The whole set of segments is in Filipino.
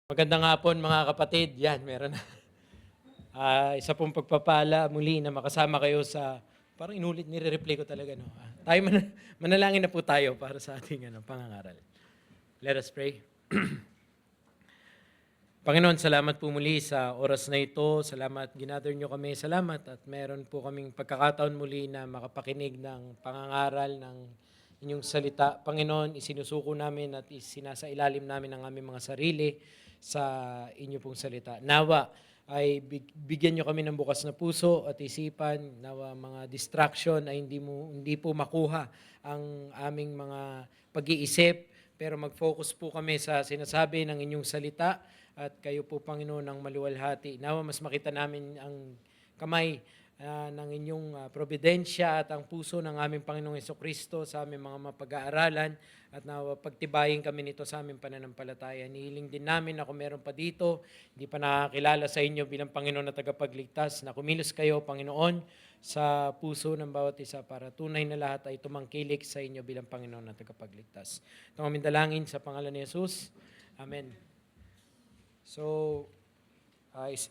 Magandang hapon mga kapatid. Yan, meron na. Isa pong pagpapala muli na makasama kayo sa, parang inulit, nire-replay ko talaga. No? Manalangin na po tayo para sa ating pangangaral. Let us pray. Panginoon, salamat po muli sa oras na ito. Salamat, ginather nyo kami. Salamat at meron po kaming pagkakataon muli na makapakinig ng pangangaral ng inyong salita. Panginoon, isinusuko namin at isinasailalim namin ang aming mga sarili sa inyo pong salita. Nawa ay bigyan nyo kami ng bukas na puso at isipan. Nawa mga distraction ay hindi po makuha ang aming mga pag-iisip. Pero mag-focus po kami sa sinasabi ng inyong salita at kayo po, Panginoon, ang maluwalhati. Nawa mas makita namin ang kamay ng inyong providensya at ang puso ng aming Panginoong Jesucristo sa aming mga mapag-aaralan at nawa pagtibayin kami nito sa aming pananampalataya. Nihiling din namin na kung meron pa dito, hindi pa nakakilala sa inyo bilang Panginoon na tagapagligtas, na kumilos kayo, Panginoon, sa puso ng bawat isa para tunay na lahat ay tumangkilik sa inyo bilang Panginoon na tagapagligtas. Ito ang aming dalangin sa pangalan ni Jesus. Amen. So,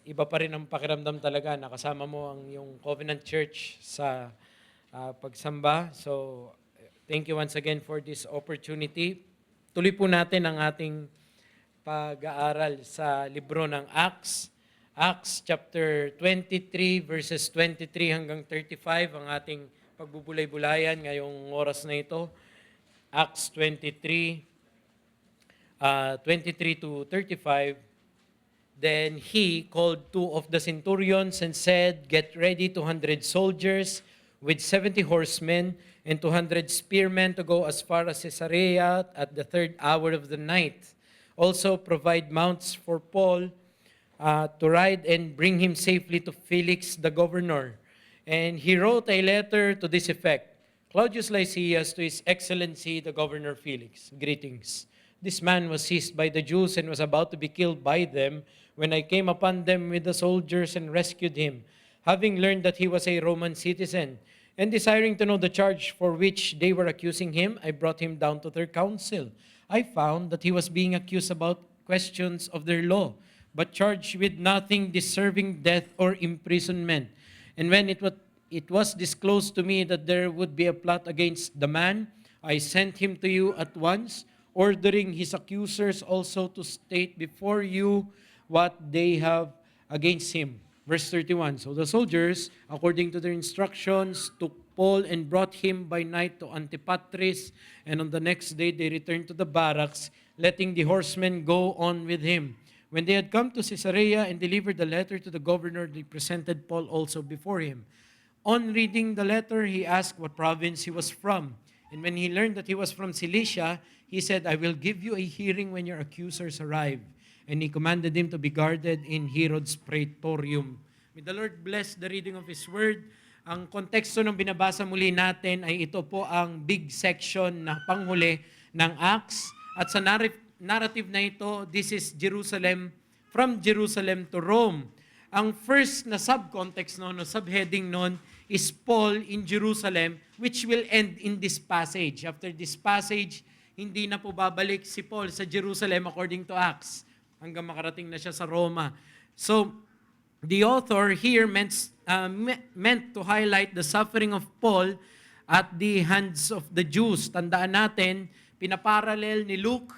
iba pa rin ang pakiramdam talaga na kasama mo ang yung Covenant Church sa pagsamba. So, thank you once again for this opportunity. Tuloy po natin ang ating pag-aaral sa libro ng Acts. Acts chapter 23 verses 23 hanggang 35 ang ating pagbubulay-bulayan ngayong oras na ito. Acts 23, 23 to 35. Then he called 2 of the centurions and said, "Get ready 200 soldiers with 70 horsemen and 200 spearmen to go as far as Caesarea at the 3rd hour of the night. Also provide mounts for Paul to ride and bring him safely to Felix the governor." And he wrote a letter to this effect: "Claudius Lysias, to His Excellency the Governor Felix, greetings. This man was seized by the Jews and was about to be killed by them when I came upon them with the soldiers and rescued him, having learned that he was a Roman citizen. And desiring to know the charge for which they were accusing him, I brought him down to their council. I found that he was being accused about questions of their law, but charged with nothing deserving death or imprisonment. And when it was disclosed to me that there would be a plot against the man, I sent him to you at once, ordering his accusers also to state before you what they have against him." Verse 31, so the soldiers, according to their instructions, took Paul and brought him by night to Antipatris, and on the next day they returned to the barracks, letting the horsemen go on with him. When they had come to Caesarea and delivered the letter to the governor, they presented Paul also before him. On reading the letter, he asked what province he was from. And when he learned that he was from Cilicia, he said, "I will give you a hearing when your accusers arrive." And he commanded him to be guarded in Herod's praetorium. May the Lord bless the reading of His Word. Ang konteksto ng binabasa muli natin ay ito po ang big section na panghuli ng Acts. At sa narrative na ito, this is Jerusalem, from Jerusalem to Rome. Ang first na subcontext noon, o subheading noon, is Paul in Jerusalem, which will end in this passage. After this passage, hindi na po babalik si Paul sa Jerusalem according to Acts, hanggang makarating na siya sa Roma. So, the author here meant to highlight the suffering of Paul at the hands of the Jews. Tandaan natin, pinaparallel ni Luke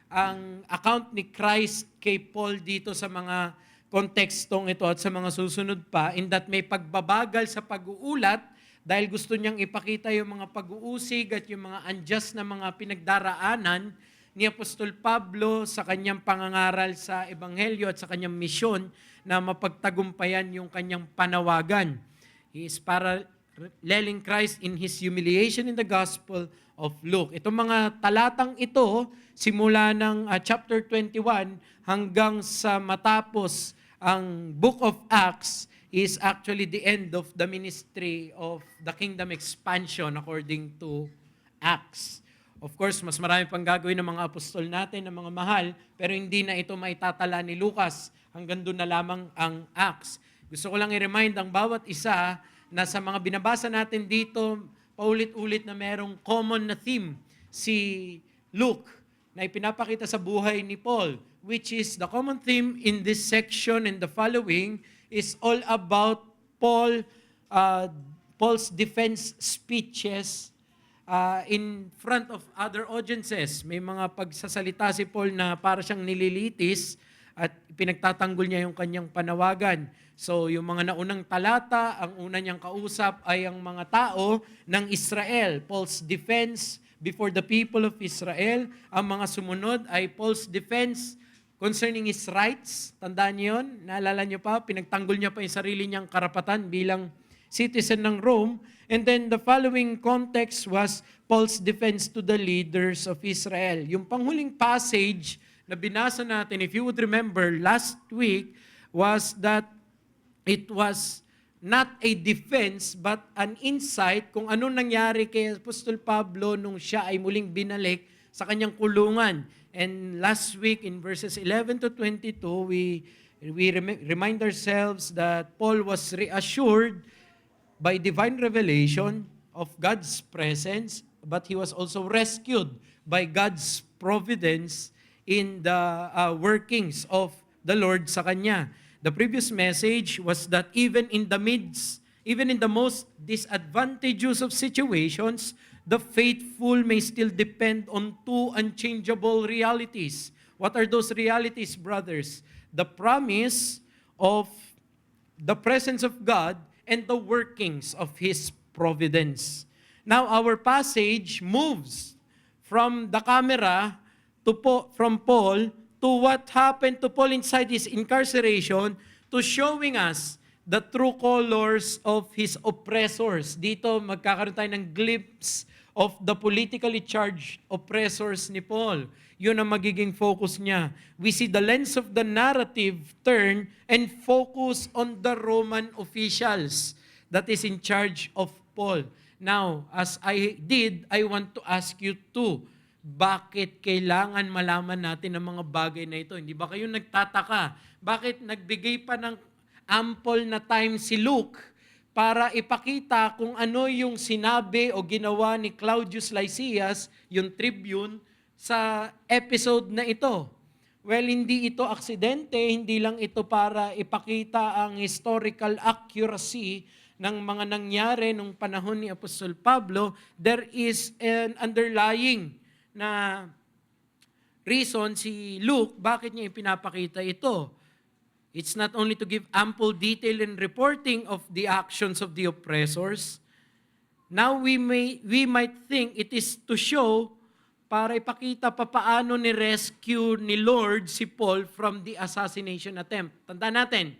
ang account ni Christ kay Paul dito sa mga kontekstong ito at sa mga susunod pa, in that may pagbabagal sa pag-uulat dahil gusto niyang ipakita yung mga pag-uusig at yung mga unjust na mga pinagdaraanan ni Apostol Pablo sa kanyang pangangaral sa Ebanghelyo at sa kanyang misyon na mapagtagumpayan yung kanyang panawagan. He is paralleling Christ in His humiliation in the Gospel of Luke. Itong mga talatang ito, simula ng chapter 21 hanggang sa matapos ang Book of Acts, is actually the end of the ministry of the kingdom expansion according to Acts. Of course, mas marami pang gagawin ng mga apostol natin, ng mga mahal, pero hindi na ito maitatala ni Lucas. Hanggang doon na lamang ang Acts. Gusto ko lang i-remind ang bawat isa na sa mga binabasa natin dito, paulit-ulit na merong common na theme si Luke. na ipinapakita sa buhay ni Paul, which is the common theme in this section and the following is all about Paul's defense speeches in front of other audiences. May mga pagsasalita si Paul na para siyang nililitis at pinagtatanggol niya yung kanyang panawagan. So yung mga naunang talata, ang una niyang kausap ay ang mga tao ng Israel. Paul's defense before the people of Israel. Ang mga sumunod ay Paul's defense concerning his rights. Tandaan niyo yun? Naalala niyo pa? Pinagtanggol niya pa yung sarili niyang karapatan bilang citizen ng Rome. And then the following context was Paul's defense to the leaders of Israel. Yung panghuling passage na binasa natin, if you would remember, last week, was that it was not a defense but an insight kung anong nangyari kay Apostol Pablo nung siya ay muling binalik sa kanyang kulungan. And last week in verses 11 to 22, we remind ourselves that Paul was reassured by divine revelation of God's presence, but he was also rescued by God's providence in the workings of the Lord sa kanya. The previous message was that even in the most disadvantageous of situations, the faithful may still depend on two unchangeable realities. What are those realities, brothers? The promise of the presence of God and the workings of His providence. Now, our passage moves from the camera from Paul to what happened to Paul inside his incarceration, to showing us the true colors of his oppressors. Dito magkakaroon tayo ng glimpse of the politically charged oppressors ni Paul. Yun ang magiging focus niya. We see the lens of the narrative turn and focus on the Roman officials that is in charge of Paul. Now, as I did, I want to ask you too, bakit kailangan malaman natin ang mga bagay na ito? Hindi ba kayo nagtataka? Bakit nagbigay pa ng ample na time si Luke para ipakita kung ano yung sinabi o ginawa ni Claudius Lysias, yung tribune, sa episode na ito? Well, hindi ito aksidente, hindi lang ito para ipakita ang historical accuracy ng mga nangyari nung panahon ni Apostol Pablo. There is an underlying na reason si Luke, bakit niya ipinapakita ito. It's not only to give ample detail and reporting of the actions of the oppressors. Now we might think it is to show, para ipakita paano ni-rescue ni Lord si Paul from the assassination attempt. Tandaan natin,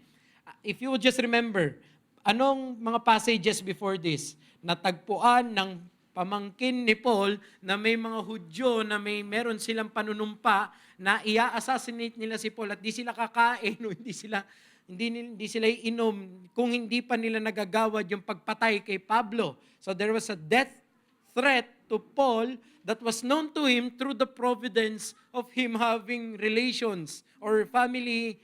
if you would just remember, anong mga passages before this? Natagpuan ng pamangkin ni Paul na may mga Hudyo na meron silang panunumpa na i-assassinate nila si Paul at di sila kakain o hindi sila iinom kung hindi pa nila nagagawad yung pagpatay kay Pablo. So there was a death threat to Paul that was known to him through the providence of him having relations or family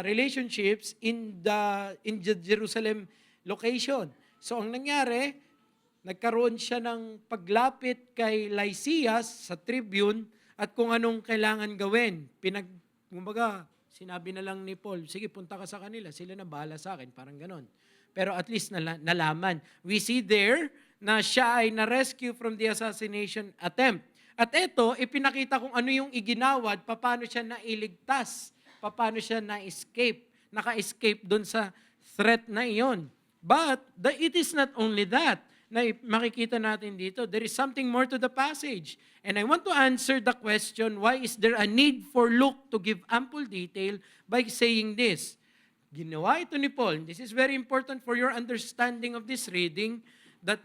relationships in the Jerusalem location. So ang nangyari, nagkaroon siya ng paglapit kay Lysias sa tribune at kung anong kailangan gawin. Sinabi na lang ni Paul, sige, punta ka sa kanila, sila na bahala sa akin, parang ganon. Pero at least nalaman. We see there na siya ay na-rescue from the assassination attempt. At ito, ipinakita kung ano yung iginawad, paano siya nailigtas, paano siya na-escape, naka-escape doon sa threat na iyon. But it is not only that na makikita natin dito. There is something more to the passage. And I want to answer the question, why is there a need for Luke to give ample detail by saying this? Ginawa ito ni Paul. This is very important for your understanding of this reading, that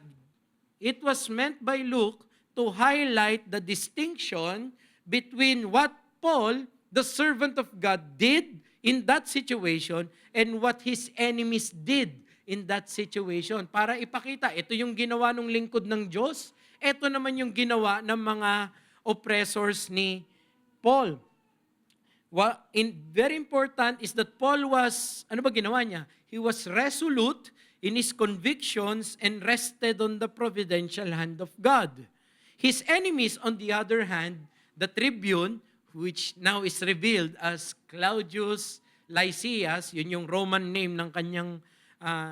it was meant by Luke to highlight the distinction between what Paul, the servant of God, did in that situation and what his enemies did in that situation. Para ipakita, ito yung ginawa ng lingkod ng Diyos, ito naman yung ginawa ng mga oppressors ni Paul. Very important is that Paul was, ano ba ginawa niya? He was resolute in his convictions and rested on the providential hand of God. His enemies, on the other hand, the tribune, which now is revealed as Claudius Lysias, yun yung Roman name ng kanyang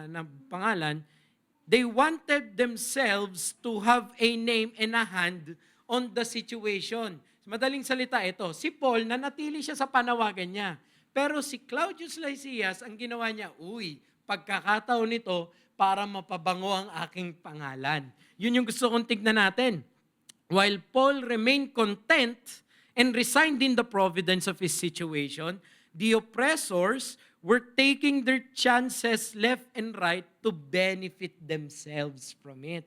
na pangalan, they wanted themselves to have a name and a hand on the situation. Madaling salita ito, si Paul, nanatili siya sa panawagan niya. Pero si Claudius Lysias, ang ginawa niya, pagkakataon nito para mapabango ang aking pangalan. Yun yung gusto kong tignan natin. While Paul remained content and resigned in the providence of his situation, the oppressors were taking their chances left and right to benefit themselves from it.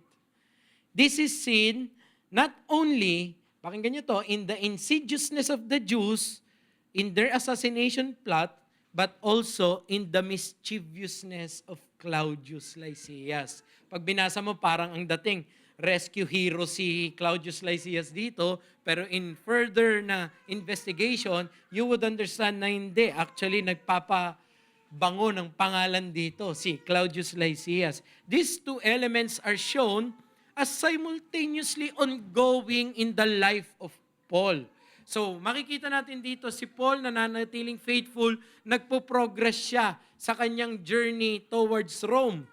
This is seen not only, pakinggan nyo to, in the insidiousness of the Jews, in their assassination plot, but also in the mischievousness of Claudius Lysias. Pag binasa mo, parang ang dating rescue hero si Claudius Lysias dito, pero in further na investigation, you would understand na hindi. Actually, nagpapabango ng pangalan dito, si Claudius Lysias. These two elements are shown as simultaneously ongoing in the life of Paul. So, makikita natin dito si Paul nananatiling faithful, nagpo-progress siya sa kanyang journey towards Rome.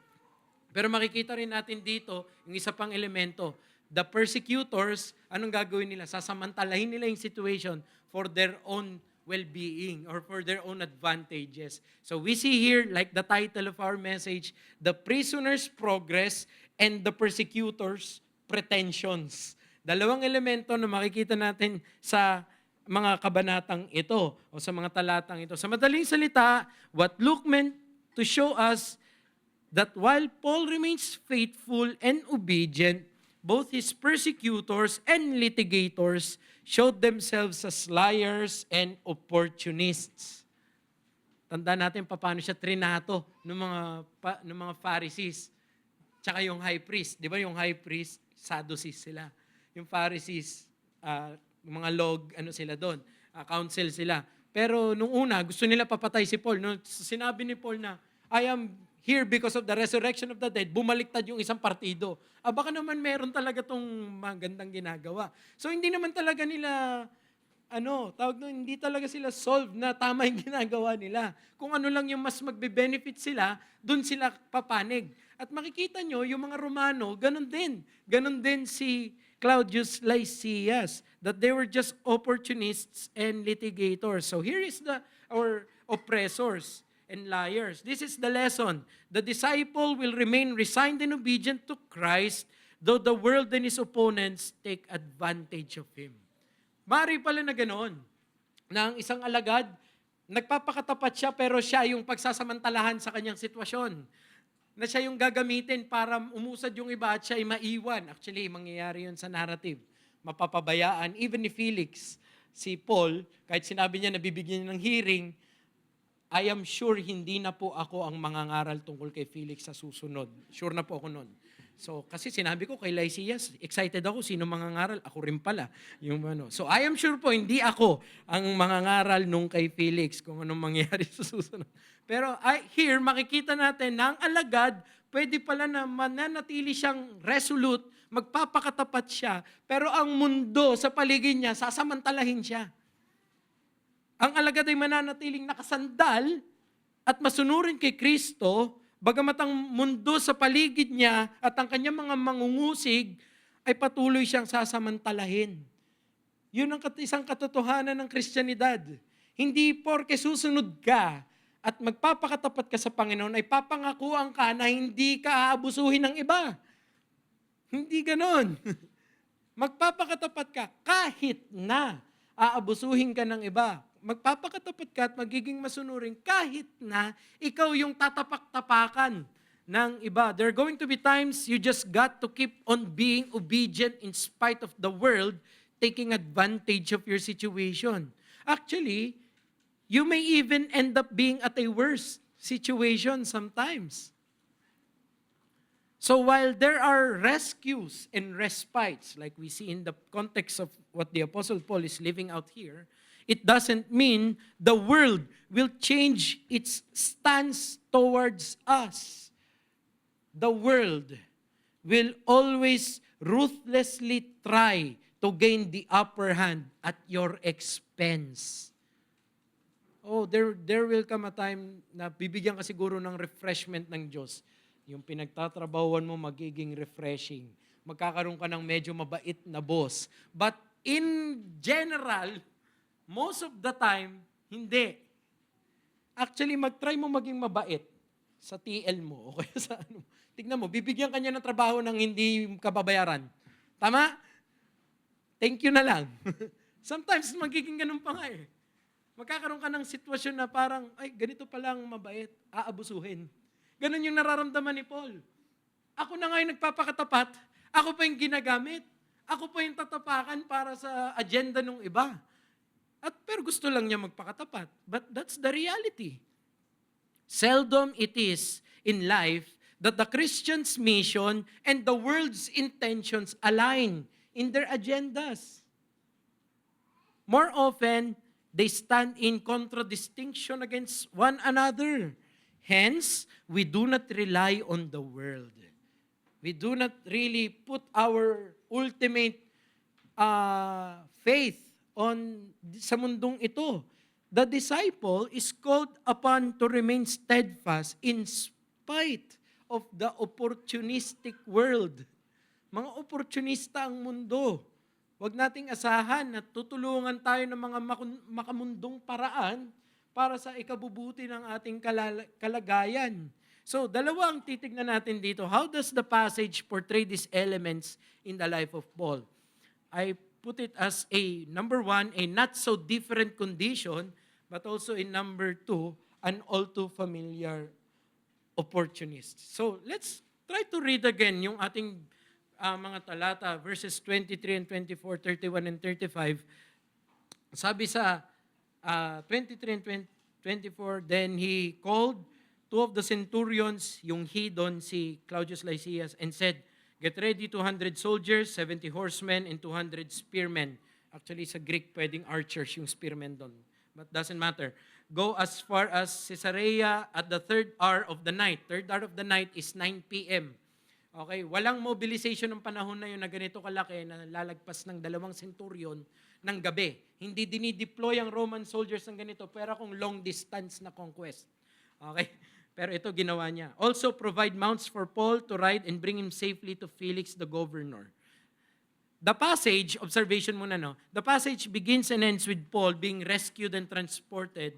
Pero makikita rin natin dito yung isa pang elemento. The persecutors, anong gagawin nila? Sasamantalahin nila yung situation for their own well-being or for their own advantages. So we see here, like the title of our message, the prisoner's progress and the persecutor's pretensions. Dalawang elemento na makikita natin sa mga kabanatang ito o sa mga talatang ito. Sa madaling salita, what Luke meant to show us that while Paul remains faithful and obedient, both his persecutors and litigators showed themselves as liars and opportunists. Tandaan natin paano siya trinato ng mga Pharisees tsaka yung high priest. Di ba yung high priest, Sadducees sila. Yung Pharisees, mga sila doon, council sila. Pero nung una, gusto nila papatay si Paul. Nung sinabi ni Paul na, I am here because of the resurrection of the dead, bumaliktad yung isang partido. Baka naman meron talaga tong magandang ginagawa. So hindi naman talaga nila, hindi talaga sila solved na tama yung ginagawa nila. Kung ano lang yung mas magbe-benefit sila, dun sila papanig. At makikita nyo, yung mga Romano, ganun din. Ganun din si Claudius Lysias, that they were just opportunists and litigators. So here is our oppressors and liars. This is the lesson. The disciple will remain resigned and obedient to Christ, though the world and his opponents take advantage of him. Mari pala na ganoon, na ang isang alagad, nagpapakatapat siya pero siya yung pagsasamantalahan sa kanyang sitwasyon. Na siya yung gagamitin para umusad yung iba at siya ay maiwan. Actually, mangyayari yun sa narrative. Mapapabayaan. Even ni Felix, si Paul, kahit sinabi niya na bibigyan niya ng hearing, I am sure hindi na po ako ang mangangaral tungkol kay Felix sa susunod. Sure na po ako nun. So, kasi sinabi ko kay Lysias, excited ako, sino mangangaral? Ako rin pala. So, I am sure po, hindi ako ang mangangaral nung kay Felix kung anong mangyayari sa susunod. Pero here, makikita natin na ang alagad, pwede pala na mananatili siyang resolute, magpapakatapat siya, pero ang mundo sa paligid niya, sasamantalahin siya. Ang alagad ay mananatiling nakasandal at masunurin kay Kristo, bagamat ang mundo sa paligid niya at ang kanyang mga mangungusig ay patuloy siyang sasamantalahin. Yun ang isang katotohanan ng Kristyanidad. Hindi porke susunod ka at magpapakatapat ka sa Panginoon ay papangakuan ka na hindi ka aabusuhin ng iba. Hindi ganon. Magpapakatapat ka kahit na aabusuhin ka ng iba. Magpapakatapat ka at magiging masunurin kahit na ikaw yung tatapak-tapakan ng iba. There are going to be times you just got to keep on being obedient in spite of the world taking advantage of your situation. Actually, you may even end up being at a worse situation sometimes. So while there are rescues and respites, like we see in the context of what the Apostle Paul is living out here, it doesn't mean the world will change its stance towards us. The world will always ruthlessly try to gain the upper hand at your expense. Oh, there will come a time na bibigyan ka siguro ng refreshment ng Diyos. Yung pinagtatrabahuan mo magiging refreshing. Magkakaroon ka ng medyo mabait na boss. But in general, most of the time, hindi. Actually, mag-try mo maging mabait sa TL mo o kaya sa ano. Tignan mo, bibigyan ka niya ng trabaho ng hindi ka babayaran. Tama? Thank you na lang. Sometimes magiging ganun pa nga eh. Magkakaroon ka ng sitwasyon na parang, ay, ganito palang mabait, aabusuhin. Ganun yung nararamdaman ni Paul. Ako na nga yung nagpapakatapat, ako pa yung ginagamit, ako pa yung tatapakan para sa agenda ng iba. Pero gusto lang niya magpakatapat. But that's the reality. Seldom it is in life that the Christian's mission and the world's intentions align in their agendas. More often, they stand in contradistinction against one another. Hence, we do not rely on the world. We do not really put our ultimate faith sa mundong ito. The disciple is called upon to remain steadfast in spite of the opportunistic world. Mga oportunista ang mundo. Huwag nating asahan na tutulungan tayo ng mga makamundong paraan para sa ikabubuti ng ating kalagayan. So, dalawa ang titignan natin dito. How does the passage portray these elements in the life of Paul? I put it as a, number one, a not so different condition, but also in number two, an all too familiar opportunist. So, let's try to read again yung ating mga talata, verses 23 and 24, 31 and 35. Sabi sa 23 and 24, then he called two of the centurions, yung he doon, si Claudius Lysias, and said, get ready 200 soldiers, 70 horsemen, and 200 spearmen. Actually, sa Greek, pwedeng archers yung spearmen doon. But doesn't matter. Go as far as Caesarea at the third hour of the night. Third hour of the night is 9 p.m. Okay, walang mobilization ng panahon na yun na ganito kalaki na lalagpas ng 2 centurion ng gabi. Hindi dinideploy ang Roman soldiers ng ganito, pero kung long distance na conquest. Okay, pero ito ginawa niya. Also provide mounts for Paul to ride and bring him safely to Felix the governor. The passage, observation muna no, the passage begins and ends with Paul being rescued and transported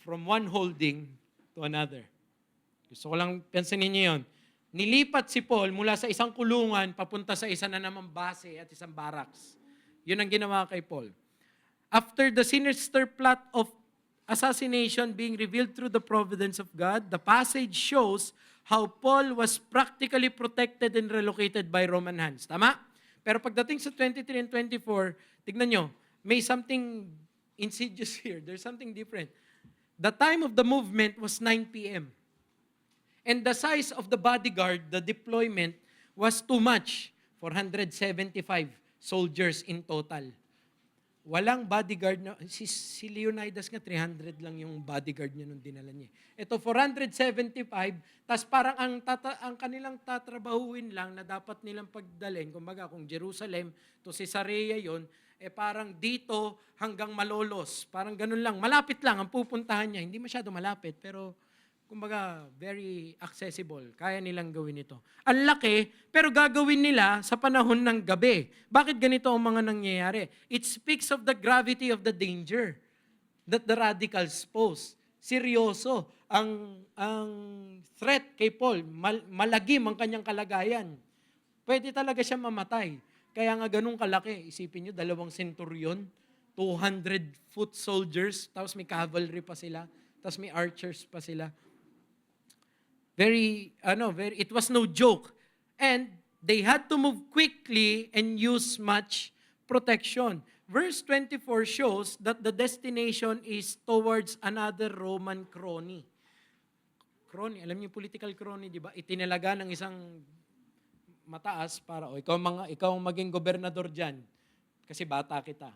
from one holding to another. Gusto ko lang pansinin niyo yun. Nilipat si Paul mula sa isang kulungan papunta sa isa na namang base at isang barracks. Yun ang ginawa kay Paul. After the sinister plot of assassination being revealed through the providence of God, the passage shows how Paul was practically protected and relocated by Roman hands. Tama? Pero pagdating sa 23 and 24, tignan nyo, may something insidious here. There's something different. The time of the movement was 9 p.m. And the size of the bodyguard, the deployment, was too much. 475 soldiers in total. Walang bodyguard na, si Leonidas nga 300 lang yung bodyguard niya nung dinala niya. Ito 475, tas parang ang kanilang tatrabahuin lang na dapat nilang pagdalhin, kumbaga kung Jerusalem to Caesarea yon, parang dito hanggang Malolos. Parang ganun lang, malapit lang ang pupuntahan niya. Hindi masyado malapit, pero kumbaga, very accessible. Kaya nilang gawin ito. Ang laki, pero gagawin nila sa panahon ng gabi. Bakit ganito ang mga nangyayari? It speaks of the gravity of the danger that the radicals pose. Seryoso ang threat kay Paul. Malagim ang kanyang kalagayan. Pwede talaga siya mamatay. Kaya nga ganun kalaki. Isipin nyo, 2 centurion, 200 foot soldiers, tapos may cavalry pa sila, tapos may archers pa sila. It was no joke. And they had to move quickly and use much protection. Verse 24 shows that the destination is towards another Roman crony. Crony, alam niyo political crony, di ba? Itinalaga ng isang mataas para, ikaw ang maging gobernador dyan. Kasi bata kita.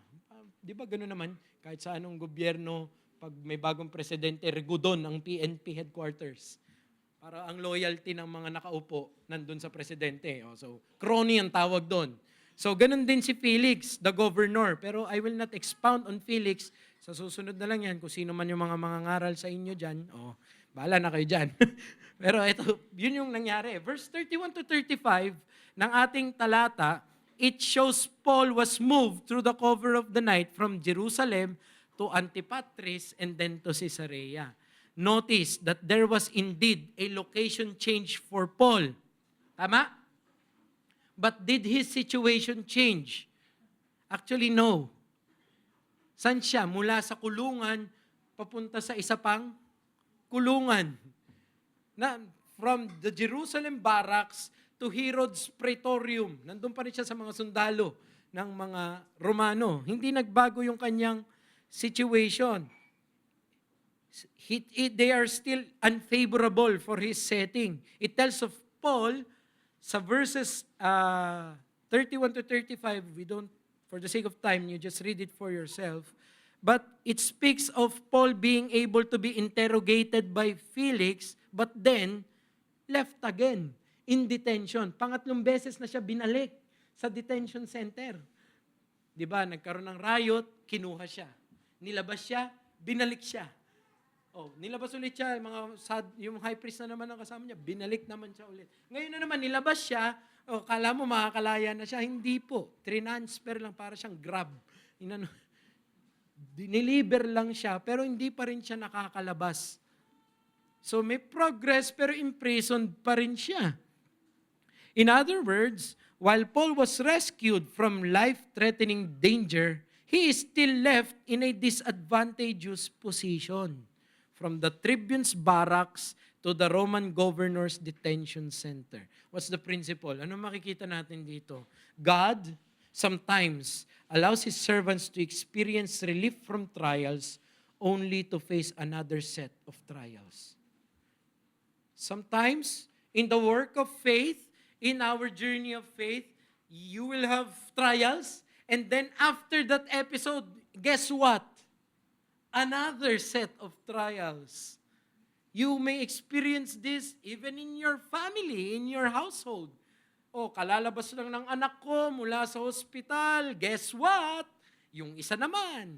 Di ba gano'n naman? Kahit sa anong gobyerno, pag may bagong presidente, regudon ang PNP headquarters. Para ang loyalty ng mga nakaupo nandun sa presidente. So, crony ang tawag doon. So, ganun din si Felix, the governor. Pero I will not expound on Felix. Sa susunod na lang yan, kung sino man yung mga mangangaral sa inyo dyan, bahala na kayo dyan. Pero ito, yun yung nangyari. Verse 31 to 35 ng ating talata, it shows Paul was moved through the cover of the night from Jerusalem to Antipatris and then to Caesarea. Notice that there was indeed a location change for Paul. Tama? But did his situation change? Actually, no. Saan siya? Mula sa kulungan, papunta sa isa pang kulungan. From the Jerusalem barracks to Herod's praetorium. Nandun pa rin siya sa mga sundalo ng mga Romano. Hindi nagbago yung kanyang situation. They are still unfavorable for his setting. It tells of Paul sa verses 31 to 35, we don't, for the sake of time, you just read it for yourself. But it speaks of Paul being able to be interrogated by Felix, but then left again in detention. Pangatlong beses na siya binalik sa detention center. Di ba? Nagkaroon ng riot, kinuha siya. Nilabas siya, binalik siya. Nilabas ulit siya, yung high priest na naman ang kasama niya, binalik naman siya ulit. Ngayon na naman, nilabas siya, kala mo makakalaya na siya, hindi po. Transfer lang, para siyang grab. Diniliber lang siya, pero hindi pa rin siya nakakalabas. So may progress, pero imprisoned pa rin siya. In other words, while Paul was rescued from life-threatening danger, he is still left in a disadvantageous position. From the tribune's barracks to the Roman governor's detention center. What's the principle? Ano makikita natin dito? God sometimes allows His servants to experience relief from trials only to face another set of trials. Sometimes, in the work of faith, in our journey of faith, you will have trials, and then after that episode, guess what? Another set of trials. You may experience this even in your family, in your household. Kalalabas lang ng anak ko mula sa hospital. Guess what? Yung isa naman.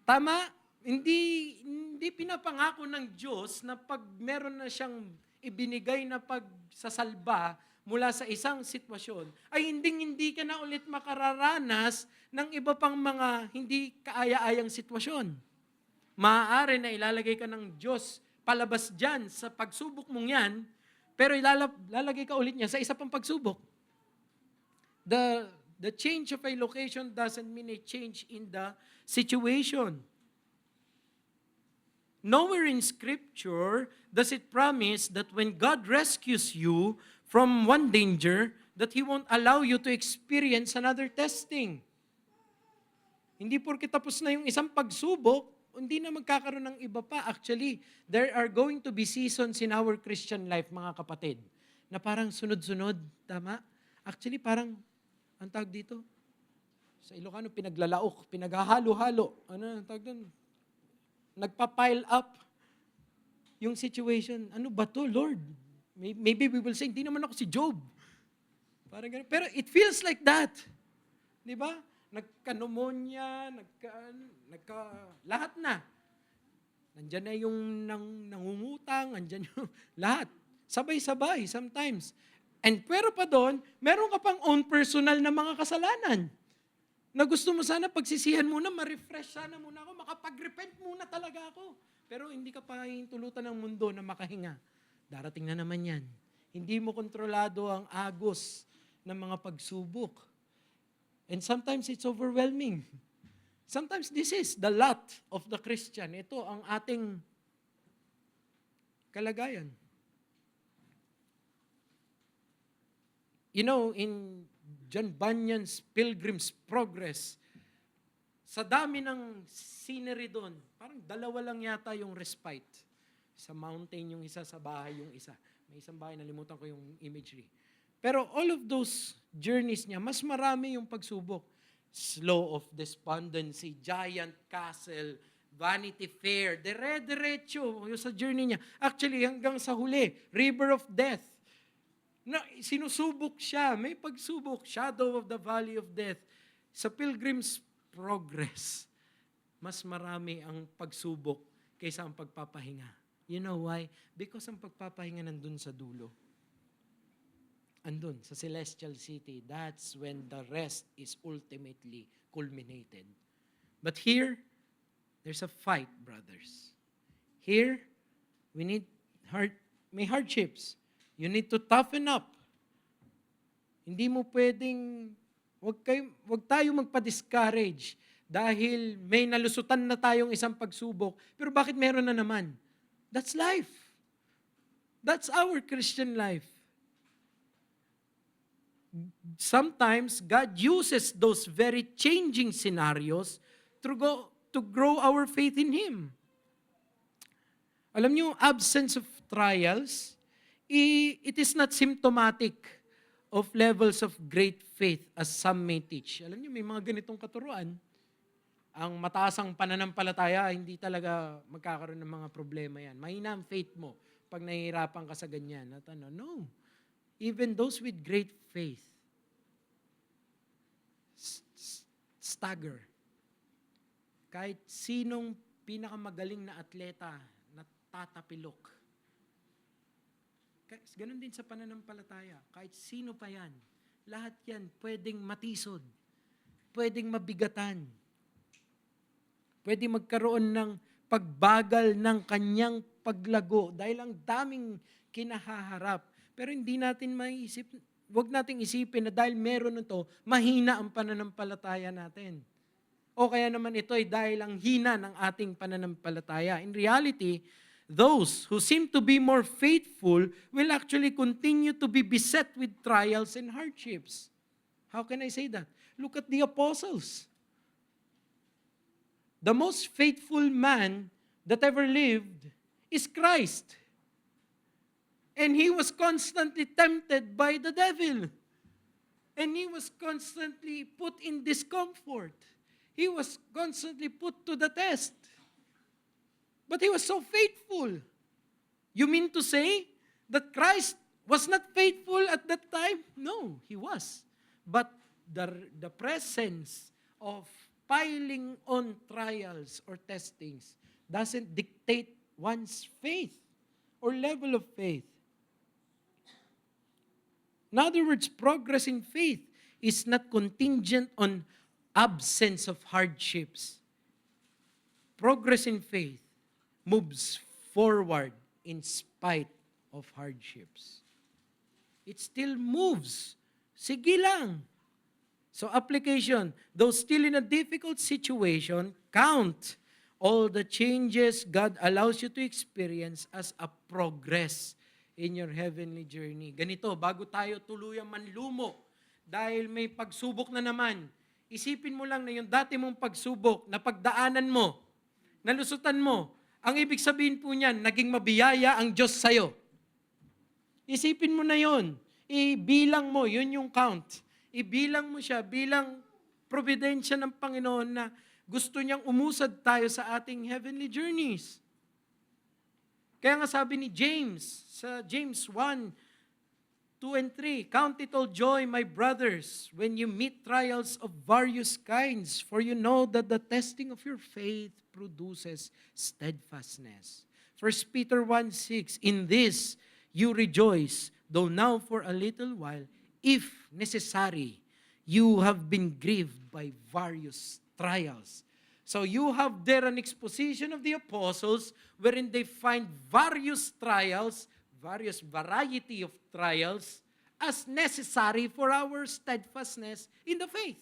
Tama? Hindi pinapangako ng Diyos na pag meron na siyang ibinigay na pagsasalba mula sa isang sitwasyon, ay hindi ka na ulit makararanas ng iba pang mga hindi kaaya-ayang sitwasyon. Maaari na ilalagay ka ng Diyos palabas dyan sa pagsubok mong yan, pero ilalagay ka ulit niya sa isa pang pagsubok. The change of a location doesn't mean a change in the situation. Nowhere in Scripture does it promise that when God rescues you from one danger, that He won't allow you to experience another testing. Hindi porke tapos na yung isang pagsubok, hindi na magkakaroon ng iba pa. Actually, there are going to be seasons in our Christian life, mga kapatid, na parang sunod-sunod, tama? Actually, parang, ang tawag dito, sa Ilocano, pinaglalaok, pinaghahalo-halo. Ano ang tawag doon? Nagpa-pile up yung situation. Ano ba to, Lord? Maybe we will say, hindi naman ako si Job. Parang ganun. Pero it feels like that. Di ba? Nagka-pneumonia, lahat na. Nandyan na yung nangungutang, nandyan yung lahat. Sabay-sabay sometimes. Pero pa doon, meron ka pang own personal na mga kasalanan. Na gusto mo sana pagsisihan muna, ma-refresh sana muna ako, makapag-repent muna talaga ako. Pero hindi ka pa hintulutan ng mundo na makahinga. Darating na naman yan. Hindi mo kontrolado ang agos ng mga pagsubok. And sometimes it's overwhelming. Sometimes this is the lot of the Christian. Ito ang ating kalagayan. You know, in John Bunyan's Pilgrim's Progress, sa dami ng scenery doon, parang dalawa lang yata yung respite. Sa mountain yung isa, sa bahay yung isa. May isang bahay, nalimutan ko yung imagery. Pero all of those journeys niya, mas marami yung pagsubok. Slough of Despondency, Giant Castle, Vanity Fair, dire-diretso yung sa journey niya. Actually, hanggang sa huli, River of Death. Na sinusubok siya, may pagsubok, shadow of the valley of death. Sa Pilgrim's Progress, mas marami ang pagsubok kaysa ang pagpapahinga. You know why? Because ang pagpapahinga nandun sa dulo. Andun, sa celestial city. That's when the rest is ultimately culminated. But here, there's a fight, brothers. Here, we need may hardships. You need to toughen up. Hindi mo pwedeng, wag tayo magpa-discourage dahil may nalusutan na tayong isang pagsubok, pero bakit meron na naman? That's life. That's our Christian life. Sometimes, God uses those very changing scenarios to grow our faith in Him. Alam niyo, absence of trials, it is not symptomatic of levels of great faith as some may teach. Alam niyo, may mga ganitong katuruan. Ang mataas ang pananampalataya, hindi talaga magkakaroon ng mga problema yan. Mahina ang faith mo pag nahihirapan ka sa ganyan. At no. Even those with great faith, stagger. Kahit sinong pinakamagaling na atleta, natatapilok. Ganon din sa pananampalataya. Kahit sino pa yan, lahat yan pwedeng matisod, pwedeng mabigatan, pwedeng magkaroon ng pagbagal ng kanyang paglago dahil ang daming kinahaharap. Pero hindi natin maiisip, huwag nating isipin na dahil meron nito, mahina ang pananampalataya natin. O kaya naman ito ay dahil ang hina ng ating pananampalataya. In reality, those who seem to be more faithful will actually continue to be beset with trials and hardships. How can I say that? Look at the apostles. The most faithful man that ever lived is Christ. And he was constantly tempted by the devil. And he was constantly put in discomfort. He was constantly put to the test. But he was so faithful. You mean to say that Christ was not faithful at that time? No, he was. But the presence of piling on trials or testings doesn't dictate one's faith or level of faith. In other words, progress in faith is not contingent on absence of hardships. Progress in faith moves forward in spite of hardships. It still moves. Sige lang. So application, though still in a difficult situation, count all the changes God allows you to experience as a progress in your heavenly journey. Ganito, bago tayo tuluyang manlumo, dahil may pagsubok na naman, isipin mo lang na yung dati mong pagsubok, na pagdaanan mo, nalusutan mo, ang ibig sabihin po niyan, naging mabiyaya ang Diyos sa'yo. Isipin mo na yon, ibilang mo, yun yung count. Ibilang mo siya bilang providensya ng Panginoon na gusto niyang umusad tayo sa ating heavenly journeys. Kaya nga sabi ni James, sa James 1, 2 and 3, count it all joy, my brothers, when you meet trials of various kinds, for you know that the testing of your faith produces steadfastness. 1 Peter 1:6, in this you rejoice, though now for a little while, if necessary, you have been grieved by various trials. So you have there an exposition of the apostles wherein they find various trials, various variety of trials as necessary for our steadfastness in the faith.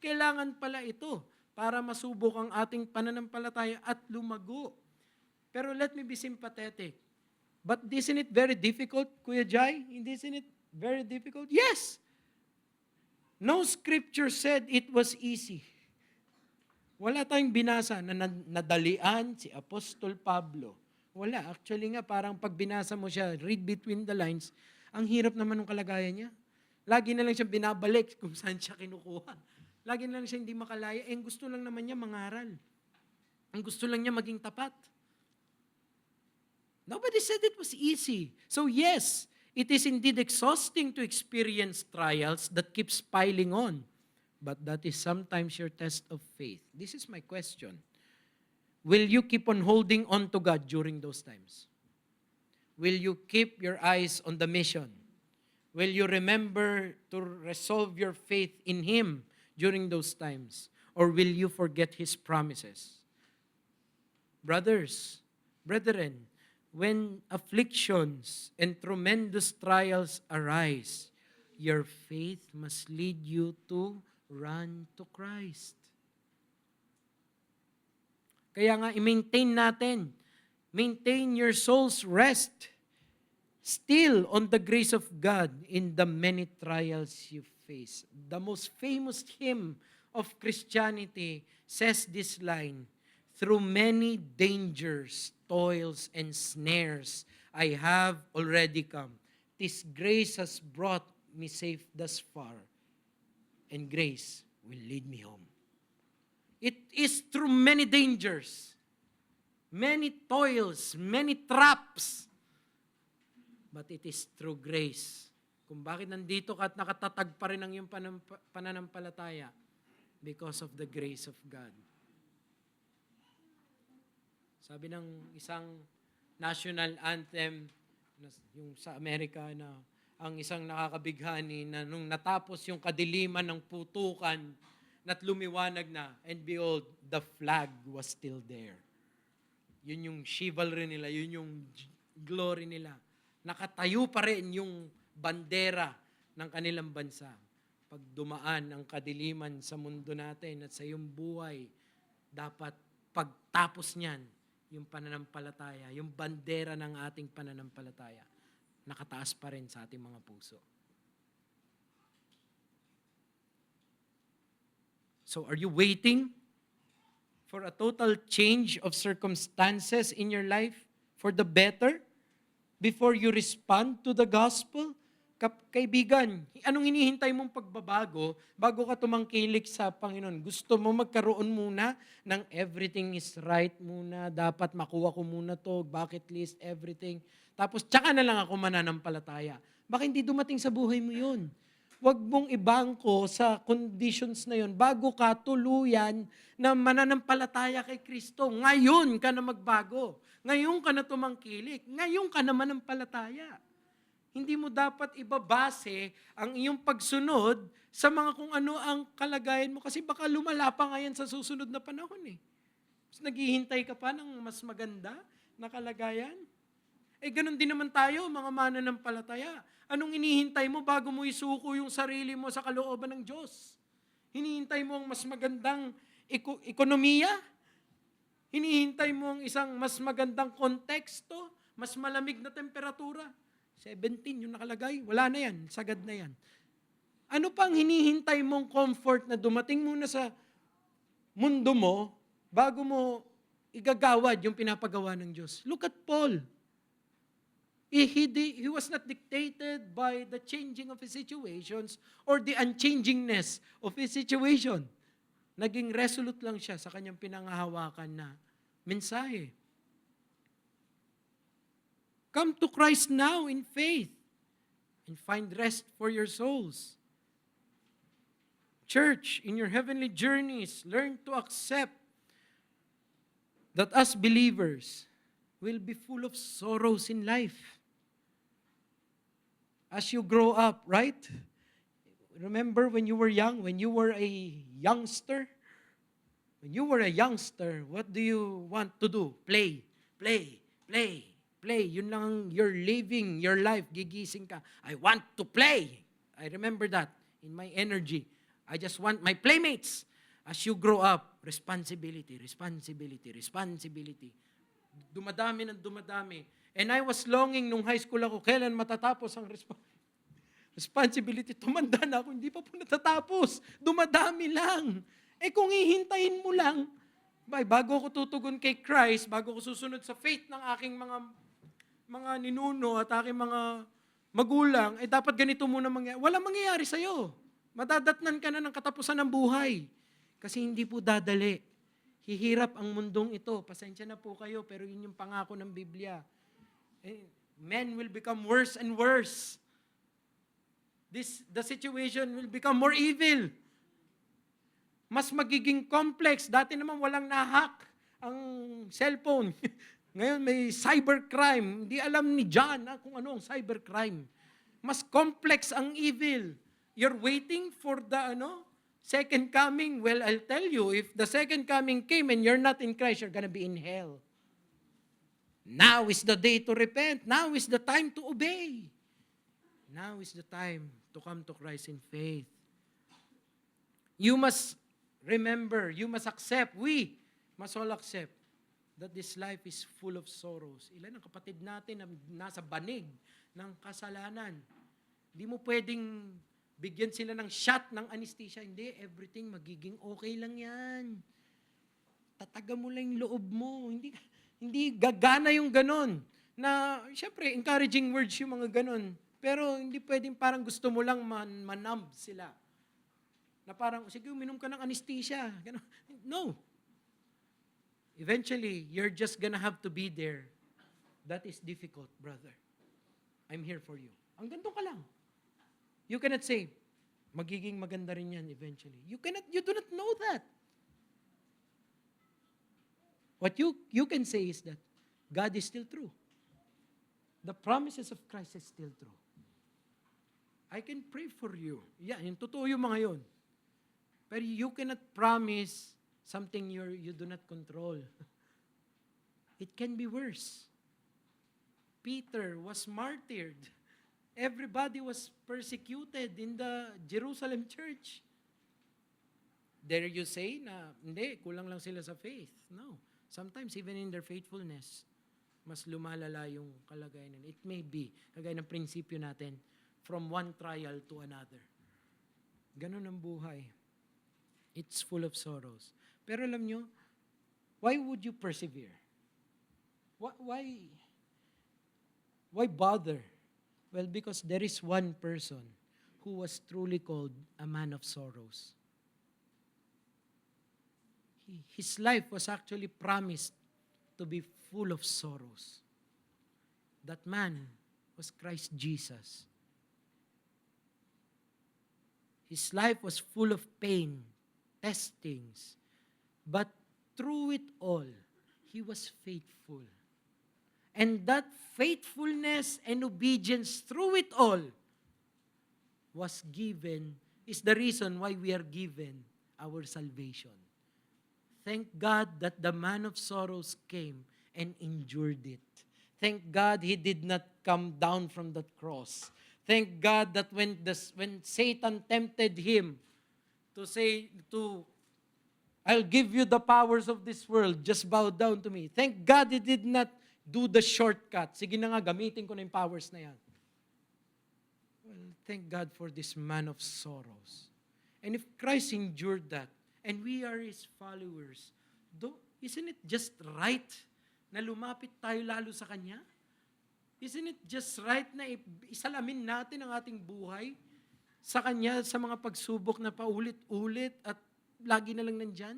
Kailangan pala ito para masubok ang ating pananampalataya at lumago. Pero let me be sympathetic. But isn't it very difficult, Kuya Jai? Isn't it very difficult? Yes. No scripture said it was easy. Wala tayong binasa na nadalian si Apostol Pablo. Wala. Actually nga, parang pag binasa mo siya, read between the lines, ang hirap naman ng kalagayan niya. Lagi na lang siya binabalik kung saan siya kinukuha. Lagi na lang siya hindi makalaya. Ang gusto lang naman niya mangaral. Ang gusto lang niya maging tapat. Nobody said it was easy. So yes, It is indeed exhausting to experience trials that keeps piling on, but that is sometimes your test of faith. This is my question. Will you keep on holding on to God during those times? Will you keep your eyes on the mission? Will you remember to resolve your faith in Him during those times? Or will you forget His promises? Brothers, brethren, when afflictions and tremendous trials arise, your faith must lead you to run to Christ. Kaya nga, i-maintain natin. Maintain your soul's rest still on the grace of God in the many trials you face. The most famous hymn of Christianity says this line, "Through many dangers, toils, and snares, I have already come. This grace has brought me safe thus far, and grace will lead me home." It is through many dangers, many toils, many traps, but it is through grace. Kung bakit nandito ka at nakatatag pa rin ang iyong pananampalataya, because of the grace of God. Sabi ng isang national anthem yung sa Amerika na ang isang nakakabighani na nung natapos yung kadiliman ng putukan na't lumiwanag na, and behold, the flag was still there. Yun yung chivalry nila, yun yung glory nila. Nakatayo pa rin yung bandera ng kanilang bansa. Pag dumaan ang kadiliman sa mundo natin at sa iyong buhay, dapat pagtapos niyan, yung pananampalataya, yung bandera ng ating pananampalataya, nakataas pa rin sa ating mga puso. So are you waiting for a total change of circumstances in your life for the better before you respond to the gospel? Kaibigan, anong hinihintay mong pagbabago bago ka tumangkilik sa Panginoon? Gusto mo magkaroon muna ng everything is right muna, dapat makuha ko muna to, bucket list, everything. Tapos tsaka na lang ako mananampalataya. Baka hindi dumating sa buhay mo yun. Huwag mong ibangko sa conditions na yun bago ka tuluyan na mananampalataya kay Kristo. Ngayon ka na magbago. Ngayon ka na tumangkilik. Ngayon ka na manampalataya. Hindi mo dapat ibabase ang iyong pagsunod sa mga kung ano ang kalagayan mo kasi baka lumala pa ngayon sa susunod na panahon eh. Mas naghihintay ka pa ng mas maganda na kalagayan. Eh ganun din naman tayo, mga mananampalataya. Anong inihintay mo bago mo isuko yung sarili mo sa kalooban ng Diyos? Hinihintay mo ang mas magandang ekonomiya? Hinihintay mo ang isang mas magandang konteksto? Mas malamig na temperatura? 17 yung nakalagay, wala na yan, sagad na yan. Ano pang hinihintay mong comfort na dumating muna sa mundo mo bago mo igagawad yung pinapagawa ng Diyos? Look at Paul. He was not dictated by the changing of his situations or the unchangingness of his situation. Naging resolute lang siya sa kanyang pinangahawakan na mensahe. Come to Christ now in faith and find rest for your souls. Church, in your heavenly journeys, learn to accept that as believers will be full of sorrows in life. As you grow up, right? Remember when you were young, when you were a youngster? When you were a youngster, what do you want to do? Play, play, play. Play, yun lang you're living your life, gigising ka. I want to play. I remember that in my energy. I just want my playmates. As you grow up, responsibility, responsibility, responsibility. Dumadami ng dumadami. And I was longing nung high school ako, kailan matatapos ang responsibility. Tumanda na ako, hindi pa po natatapos. Dumadami lang. Eh kung hihintayin mo lang, bago ako tutugon kay Christ, bago ako susunod sa faith ng aking mga ninuno at aking mga magulang, eh dapat ganito muna mangyayari. Walang mangyayari sa'yo. Madadatnan ka na ng katapusan ng buhay. Kasi hindi po dadali. Hihirap ang mundong ito. Pasensya na po kayo, pero yun yung pangako ng Biblia. Eh, men will become worse and worse. The situation will become more evil. Mas magiging complex. Dati naman walang nahack ang cellphone. Ngayon may cybercrime. Hindi alam ni John kung ano ang cybercrime. Mas complex ang evil. You're waiting for the second coming. Well, I'll tell you, if the second coming came and you're not in Christ, you're gonna be in hell. Now is the day to repent. Now is the time to obey. Now is the time to come to Christ in faith. You must remember, you must accept, we must all accept that this life is full of sorrows. Ilan ang kapatid natin na nasa banig ng kasalanan? Hindi mo pwedeng bigyan sila ng shot ng anesthesia. Hindi, everything magiging okay lang yan. Tataga mo lang yung loob mo. Hindi gagana yung ganon. Na, syempre, encouraging words yung mga ganon. Pero hindi pwedeng parang gusto mo lang manumb sila. Na parang, sige, uminom ka ng anesthesia. Ganon. No. Eventually, you're just gonna have to be there. That is difficult, brother. I'm here for you. Ang ganito ka lang. You cannot say, magiging maganda rin yan eventually. You do not know that. What you can say is that God is still true. The promises of Christ is still true. I can pray for you. Yeah, yung totoo yung mga yun. Pero you cannot promise something you do not control. It can be worse. Peter was martyred. Everybody was persecuted in the Jerusalem church. Dare you say na, hindi, kulang lang sila sa faith? No. Sometimes even in their faithfulness, mas lumalala yung kalagayan nila. It may be, kagaya ng prinsipyo natin, from one trial to another. Ganun ang buhay. It's full of sorrows. Pero alam nyo, why would you persevere? Why bother? Well, because there is one person who was truly called a man of sorrows. His life was actually promised to be full of sorrows. That man was Christ Jesus. His life was full of pain, testings, but through it all, he was faithful. And that faithfulness and obedience through it all is the reason why we are given our salvation. Thank God that the man of sorrows came and endured it. Thank God he did not come down from that cross. Thank God that when Satan tempted him to say, I'll give you the powers of this world, just bow down to me. Thank God he did not do the shortcut. Sige na nga, gamitin ko na yung powers na yan. Well, thank God for this man of sorrows. And if Christ endured that, and we are His followers, isn't it just right na lumapit tayo lalo sa Kanya? Isn't it just right na isalamin natin ang ating buhay sa Kanya sa mga pagsubok na paulit-ulit at lagi na lang nandyan?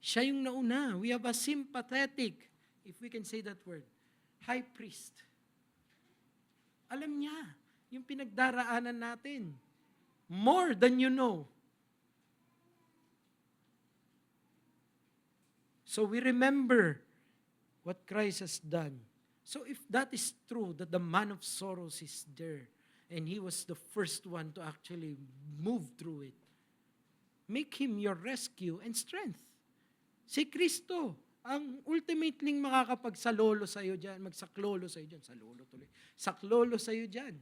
Siya yung nauna. We have a sympathetic, if we can say that word, high priest. Alam niya yung pinagdaraanan natin. More than you know. So we remember what Christ has done. So if that is true, that the man of sorrows is there, and he was the first one to actually move through it, make him your rescue and strength. Si Kristo, ang ultimately makakapagsalolo sa'yo dyan, magsaklolo sa'yo dyan, saklolo sa'yo dyan.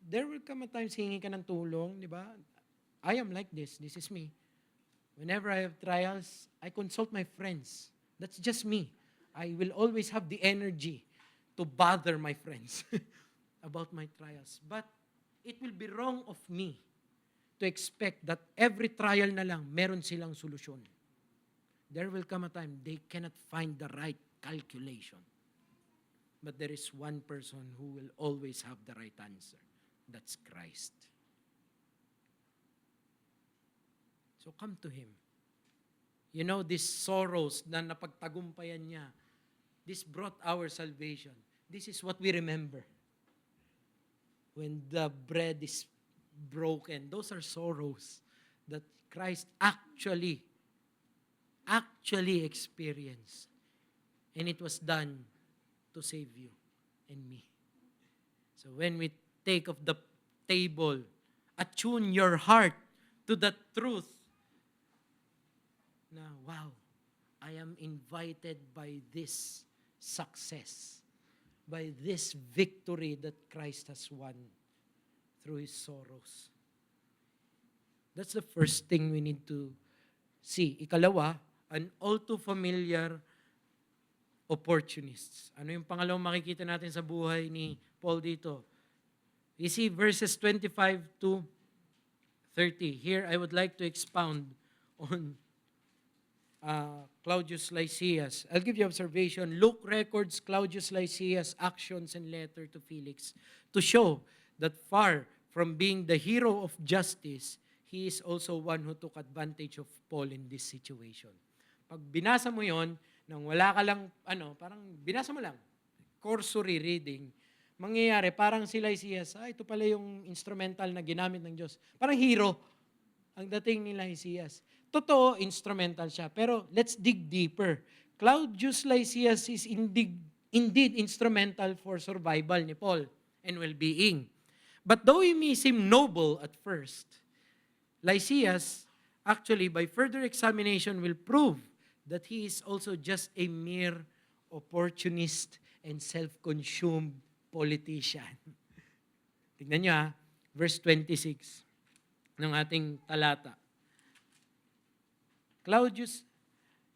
There will come a time, hingi ka ng tulong, di ba? I am like this is me. Whenever I have trials, I consult my friends. That's just me. I will always have the energy to bother my friends about my trials. But it will be wrong of me to expect that every trial na lang, meron silang solusyon. There will come a time they cannot find the right calculation. But there is one person who will always have the right answer. That's Christ. So come to Him. You know, these sorrows na napagtagumpayan niya, this brought our salvation. this is what we remember. When the bread is broken, those are sorrows that Christ actually experienced. And it was done to save you and me. So when we take of the table, attune your heart to the truth na, wow, I am invited by this success, by this victory that Christ has won through His sorrows. That's the first thing we need to see. Ikalawa, an all too familiar opportunists. Ano yung pangalawang makikita natin sa buhay ni Paul dito? You see verses 25 to 30. Here, I would like to expound on Claudius Lysias. I'll give you observation. Luke records Claudius Lysias' actions and letter to Felix to show that far from being the hero of justice, he is also one who took advantage of Paul in this situation. Pag binasa mo yon, nang wala ka lang, parang binasa mo lang, cursory reading, mangyayari, parang si Lysias, ito pala yung instrumental na ginamit ng Diyos. Parang hero ang dating ni Lysias. Totoo, instrumental siya. Pero let's dig deeper. Claudius Lysias is indeed instrumental for survival ni Paul and well-being. But though he may seem noble at first, Lysias, actually, by further examination, will prove that he is also just a mere opportunist and self-consumed politician. Tignan nyo verse 26 ng ating talata. Claudius,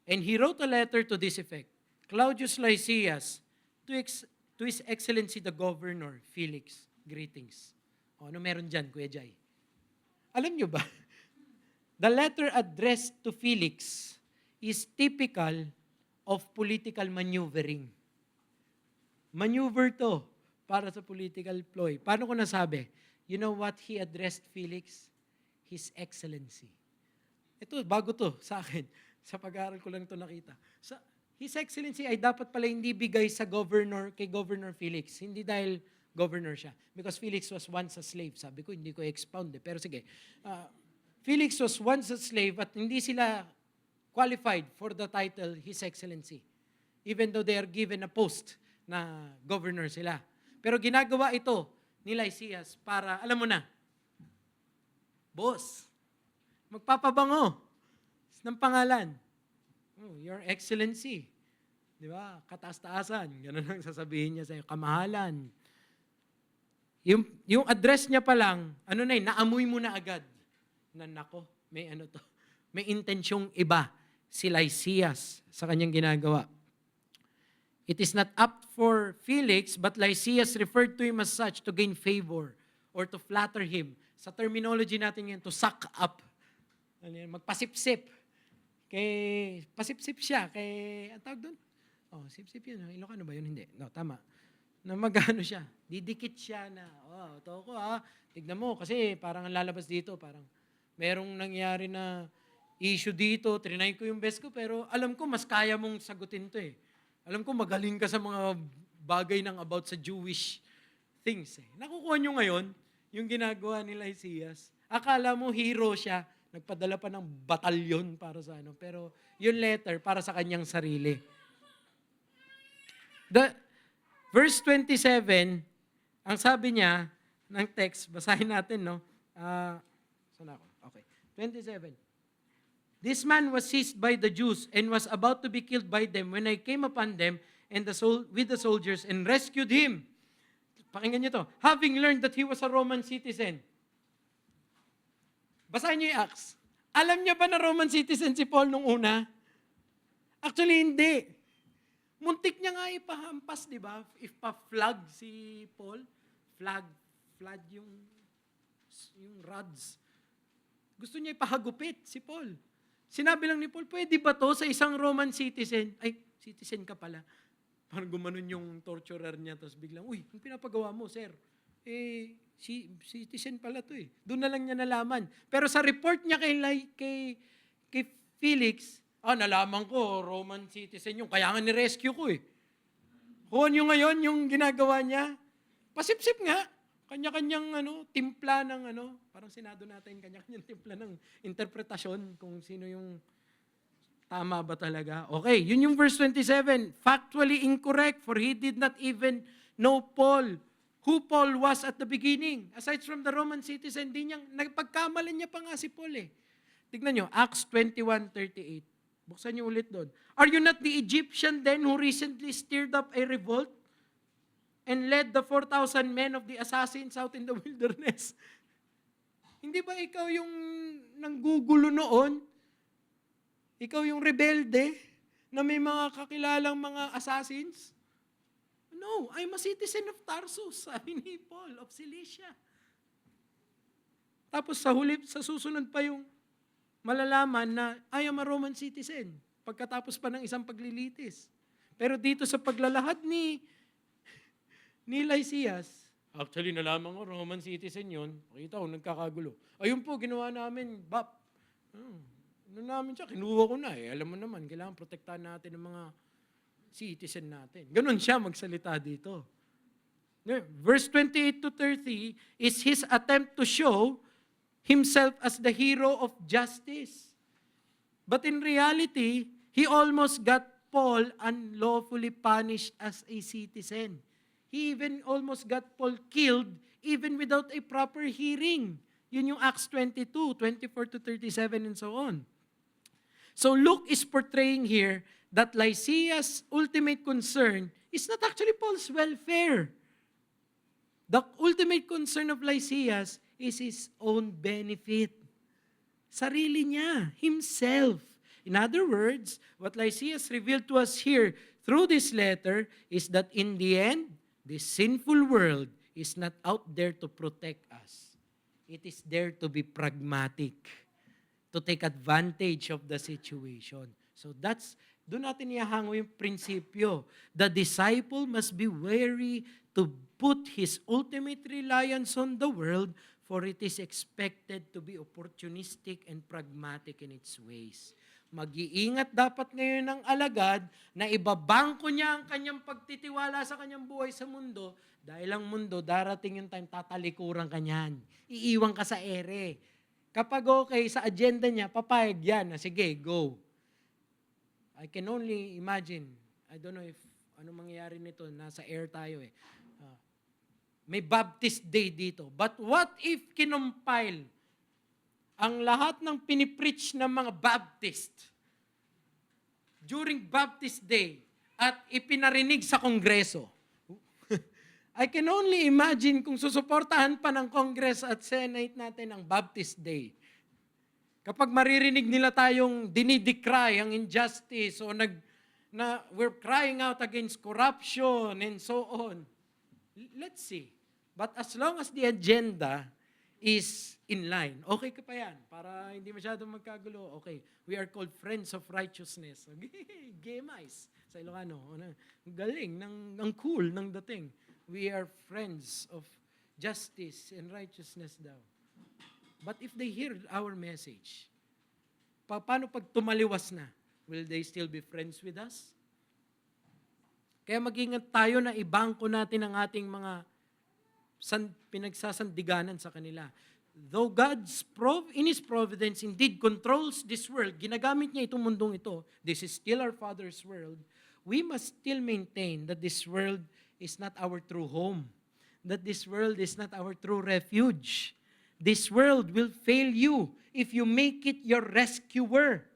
and he wrote a letter to this effect. Claudius Lysias, to His Excellency the Governor, Felix, greetings. Ano meron dyan, Kuya Jai? Alam nyo ba, the letter addressed to Felix is typical of political maneuvering. Maneuver to para sa political ploy. Paano ko nasabi? You know what he addressed Felix? His Excellency. Ito, bago to sa akin. Sa pag-aaral ko lang ito nakita. His Excellency ay dapat pala hindi bigay sa kay Governor Felix. Hindi dahil governor siya. Because Felix was once a slave. Sabi ko, hindi ko expound Pero sige. Felix was once a slave at hindi sila qualified for the title His Excellency. Even though they are given a post na governor sila. Pero ginagawa ito ni Lysias para, alam mo na, boss, magpapabango ng pangalan. Oh, Your Excellency. Di ba? Kataas-taasan. Ganun ang sasabihin niya sa'yo. Kamahalan. Yung address niya pa lang, naamoy mo na agad. Na nako, may intensyong iba si Lysias sa kanyang ginagawa. It is not up for Felix, but Lysias referred to him as such to gain favor or to flatter him. Sa terminology natin yan, to suck up. Magpasipsip. Pasipsip siya. Ang tawag doon? Sipsip yun. Ilocano ba yun? Hindi. No, tama. Na magano siya. Didikit siya na, ito ko tignan mo, kasi parang ang lalabas dito, parang merong nangyari na issue dito, trinay ko yung best ko, pero alam ko mas kaya mong sagutin to Alam ko magaling ka sa mga bagay ng about sa Jewish things Nakukuha nyo ngayon yung ginagawa ni Lysias. Akala mo hero siya, nagpadala pa ng batalyon para sa pero yung letter para sa kanyang sarili. Verse 27, ang sabi niya ng text, basahin natin, no? Saan ako? Okay. 27. This man was seized by the Jews and was about to be killed by them when I came upon them and with the soldiers and rescued him. Pakinggan niyo to. Having learned that he was a Roman citizen. Basahin niyo yung Acts. Alam niya ba na Roman citizen si Paul nung una? Actually, hindi. Muntik niya nga ipahampas, di ba? If pa-flag si Paul, flag yung rods. Gusto niya ipahagupit si Paul. Sinabi lang ni Paul, pwede ba to sa isang Roman citizen? Ay, citizen ka pala. Parang gumanon yung torturer niya, tapos biglang, yung pinapagawa mo, sir, citizen pala to Doon na lang niya nalaman. Pero sa report niya kay Felix, nalaman ko, Roman citizen yung, kaya nga ni-rescue ko Kung nyo ngayon yung ginagawa niya, pasipsip nga. Kanya-kanyang timpla ng parang Senado natin, kanya-kanyang timpla ng interpretasyon kung sino yung tama ba talaga. Okay, yun yung verse 27. Factually incorrect, for he did not even know Paul, who Paul was at the beginning. Aside from the Roman citizen, nagpagkamalan niya pa nga si Paul eh. Tignan nyo, Acts 21:38. Buksan niyo ulit doon. Are you not the Egyptian then who recently stirred up a revolt and led the 4,000 men of the assassins out in the wilderness? Hindi ba ikaw yung nanggugulo noon? Ikaw yung rebelde na may mga kakilalang mga assassins? No, I'm a citizen of Tarsus, sabi ni Paul of Cilicia. Tapos sa susunod pa yung malalaman na I am a Roman citizen pagkatapos pa ng isang paglilitis. Pero dito sa paglalahad ni Lysias, actually nalaman ko, Roman citizen yun. Pakita ko, nagkakagulo. Ayun po, ginawa namin, namin siya, kinuha ko na eh. Alam mo naman, kailangan protektahan natin ang mga citizen natin. Ganon siya magsalita dito. Verse 28-30 is his attempt to show himself as the hero of justice. But in reality, he almost got Paul unlawfully punished as a citizen. He even almost got Paul killed even without a proper hearing. Yun yung Acts 22:24-37 and so on. So Luke is portraying here that Lysias' ultimate concern is not actually Paul's welfare. The ultimate concern of Lysias is his own benefit. Sarili niya, himself. In other words, what Lysias revealed to us here through this letter is that in the end, this sinful world is not out there to protect us. It is there to be pragmatic, to take advantage of the situation. So doon natin ihahango yung prinsipyo. The disciple must be wary to put his ultimate reliance on the world, for it is expected to be opportunistic and pragmatic in its ways. Mag-iingat dapat ngayon ng alagad na ibabangko niya ang kanyang pagtitiwala sa kanyang buhay sa mundo, dahil ang mundo, darating yung time, tatalikuran ka niyan. Iiwan ka sa ere. Kapag okay sa agenda niya, papayag yan na sige, go. I can only imagine, I don't know if ano mangyayari nito, nasa air tayo eh. May Baptist Day dito. But what if kinumpile ang lahat ng pinipreach ng mga Baptist during Baptist Day at ipinarinig sa Kongreso? I can only imagine kung susuportahan pa ng Congress at Senate natin ang Baptist Day. Kapag maririnig nila tayong dinidecry ang injustice o we're crying out against corruption and so on. Let's see. But as long as the agenda is in line, okay ka pa yan. Para hindi masyadong magkagulo. Okay, we are called friends of righteousness. Gemais sa Ilocano. Galing, ang cool ng dating. We are friends of justice and righteousness daw. But if they hear our message, paano pag tumaliwas na? Will they still be friends with us? Kaya mag-ingat tayo na ibangko natin ang ating mga pinagsasandiganan sa kanila. Though in His providence, indeed controls this world, ginagamit niya itong mundong ito, this is still our Father's world, we must still maintain that this world is not our true home, that this world is not our true refuge. This world will fail you if you make it your rescuer.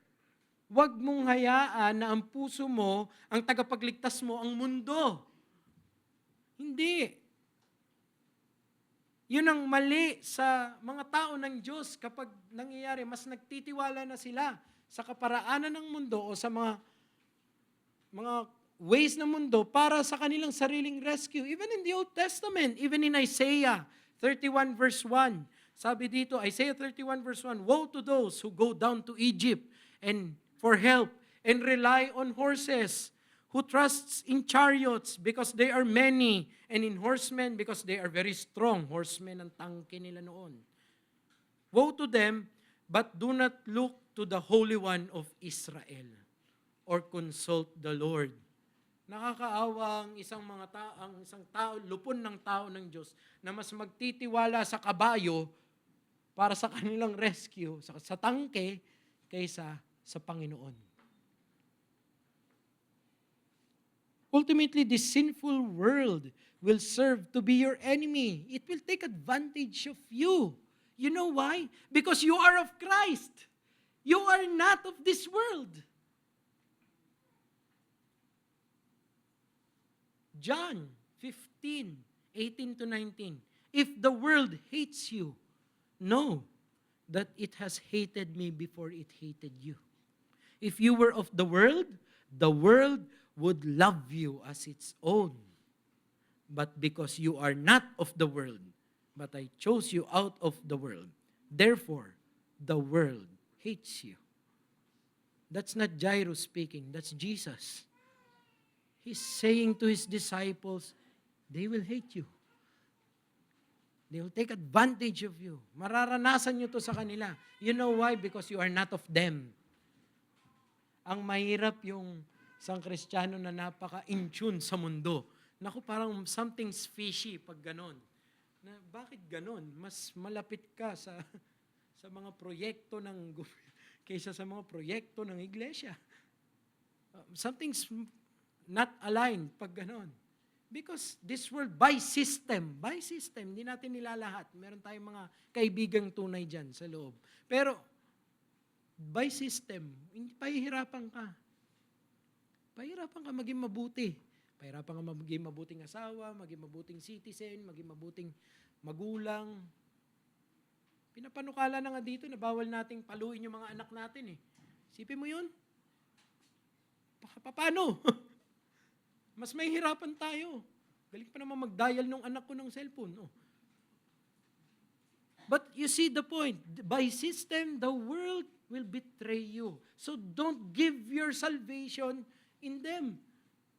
Huwag mong hayaan na ang puso mo, ang tagapagligtas mo, ang mundo. Hindi. Yun ang mali sa mga tao ng Diyos kapag nangyayari, mas nagtitiwala na sila sa kaparaanan ng mundo o sa mga ways ng mundo para sa kanilang sariling rescue. Even in the Old Testament, even in Isaiah 31 verse 1, sabi dito, Isaiah 31 verse 1, woe to those who go down to Egypt and for help and rely on horses, who trusts in chariots because they are many, and in horsemen because they are very strong. Horsemen ang tangke nila noon. Woe to them, but do not look to the Holy One of Israel or consult the Lord. Nakakaawa ang isang tao, lupon ng tao ng Diyos na mas magtitiwala sa kabayo para sa kanilang rescue, sa tangke, kaysa sa Panginoon. Ultimately, this sinful world will serve to be your enemy. It will take advantage of you. You know why? Because you are of Christ. You are not of this world. John 15:18 to 19. If the world hates you, know that it has hated me before it hated you. If you were of the world would love you as its own. But because you are not of the world, but I chose you out of the world, therefore the world hates you. That's not Jairus speaking, that's Jesus. He's saying to his disciples, they will hate you. They will take advantage of you. Mararanasan nyo to sa kanila. You know why? Because you are not of them. Ang mahirap yung isang Kristiyano na napaka-in-tune sa mundo. Naku, parang something's fishy pag ganon. Na, bakit ganon? Mas malapit ka sa mga proyekto ng kaysa sa mga proyekto ng iglesia. Something's not aligned pag ganon. Because this world, by system, hindi natin nilalahat. Meron tayong mga kaibigang tunay dyan sa loob. Pero, by system, pahihirapan ka. Pahihirapan ka maging mabuti. Pahihirapan ka maging mabuting asawa, maging mabuting citizen, maging mabuting magulang. Pinapanukala na nga dito na bawal nating paluin yung mga anak natin eh. Isipin mo yun? Paano? Mas may hirapan tayo. Galing pa naman mag-dial nung anak ko ng cellphone. No? But you see the point. By system, the world will betray you. So don't give your salvation in them.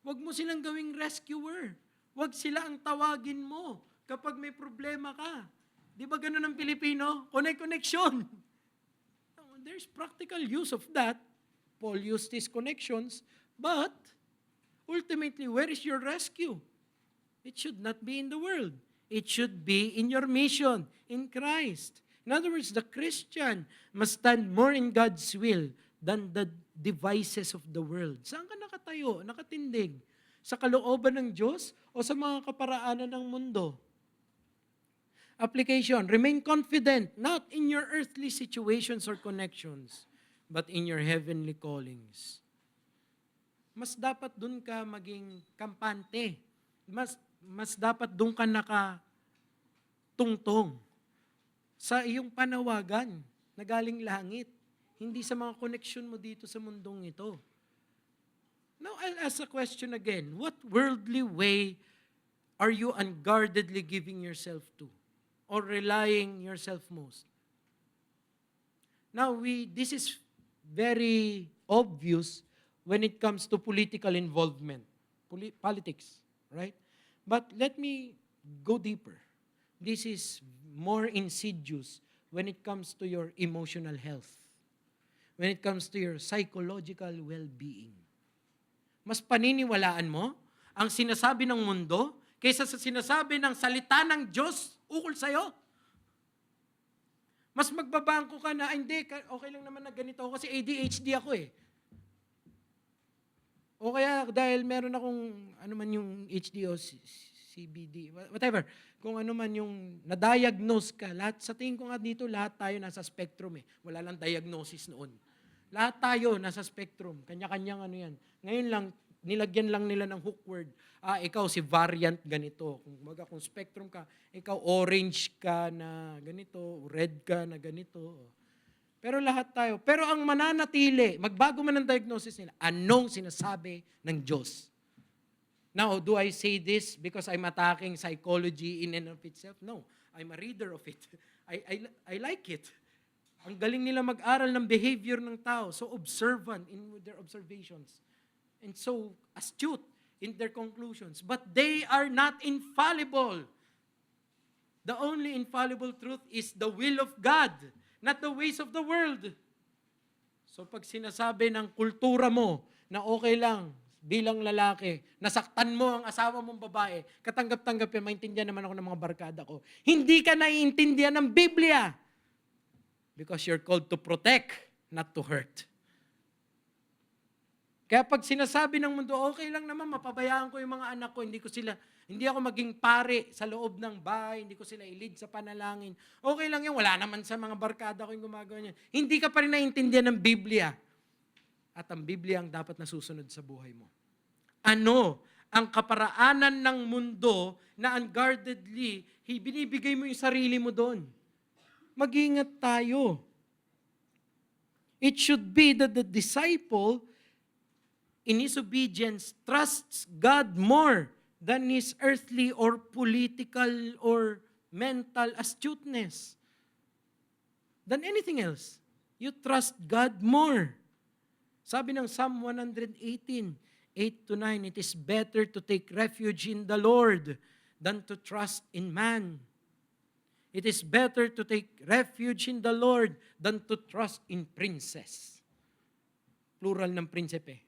Huwag mo silang gawing rescuer. Huwag sila ang tawagin mo kapag may problema ka. Di ba ganun ang Pilipino? Connection. There's practical use of that. Paul used these connections. But ultimately, where is your rescue? It should not be in the world. It should be in your mission, in Christ. In other words, the Christian must stand more in God's will than the devices of the world. Saan ka nakatayo, nakatindig? Sa kalooban ng Diyos o sa mga kaparaanan ng mundo? Application, remain confident, not in your earthly situations or connections, but in your heavenly callings. Mas dapat dun ka maging kampante. Mas dapat dun ka nakatungtong sa iyong panawagan na galing langit. Hindi sa mga connection mo dito sa mundong ito. Now, I'll ask a question again. What worldly way are you unguardedly giving yourself to? Or relying yourself most? Now, this is very obvious when it comes to political involvement, politics, right? But let me go deeper. This is more insidious when it comes to your emotional health, when it comes to your psychological well-being. Mas paniniwalaan mo ang sinasabi ng mundo kaysa sa sinasabi ng salita ng Diyos ukol sa'yo. Mas magbabangko ka na, hindi, okay lang naman na ganito ako kasi ADHD ako eh. O kaya dahil meron akong ano man yung HD o CBD, whatever. Kung ano man yung na-diagnose ka, lahat, sa tingin ko nga dito, lahat tayo nasa spectrum eh. Wala lang diagnosis noon. Lahat tayo nasa spectrum. Kanya-kanyang ano yan. Ngayon lang, nilagyan lang nila ng hook word. Ikaw si variant ganito. Kung spectrum ka, ikaw orange ka na ganito, red ka na ganito. Pero lahat tayo. Pero ang mananatili, magbago man ang diagnosis nila, anong sinasabi ng Diyos? Now, do I say this because I'm attacking psychology in and of itself? No. I'm a reader of it. I like it. Ang galing nila mag-aral ng behavior ng tao. So observant in their observations. And so astute in their conclusions. But they are not infallible. The only infallible truth is the will of God, not the ways of the world. So pag sinasabi ng kultura mo na okay lang, bilang lalaki, nasaktan mo ang asawa mong babae, katanggap-tanggap yan, maintindihan naman ako ng mga barkada ko. Hindi ka naiintindihan ng Biblia. Because you're called to protect, not to hurt. Kaya pag sinasabi ng mundo, okay lang naman, mapabayaan ko yung mga anak ko, hindi ako maging pare sa loob ng bahay, hindi ko sila ilid sa panalangin. Okay lang yun, wala naman sa mga barkada ko yung gumagawa niyan. Hindi ka pa rin naiintindihan ng Biblia. At ang Biblia ang dapat nasusunod sa buhay mo. Ano ang kaparaanan ng mundo na unguardedly, binibigay mo yung sarili mo doon? Mag-ingat tayo. It should be that the disciple, in his obedience, trusts God more than his earthly or political or mental astuteness. Than anything else. You trust God more. Sabi ng Psalm 118, 8-9, it is better to take refuge in the Lord than to trust in man. It is better to take refuge in the Lord than to trust in princes. Plural ng prinsipe.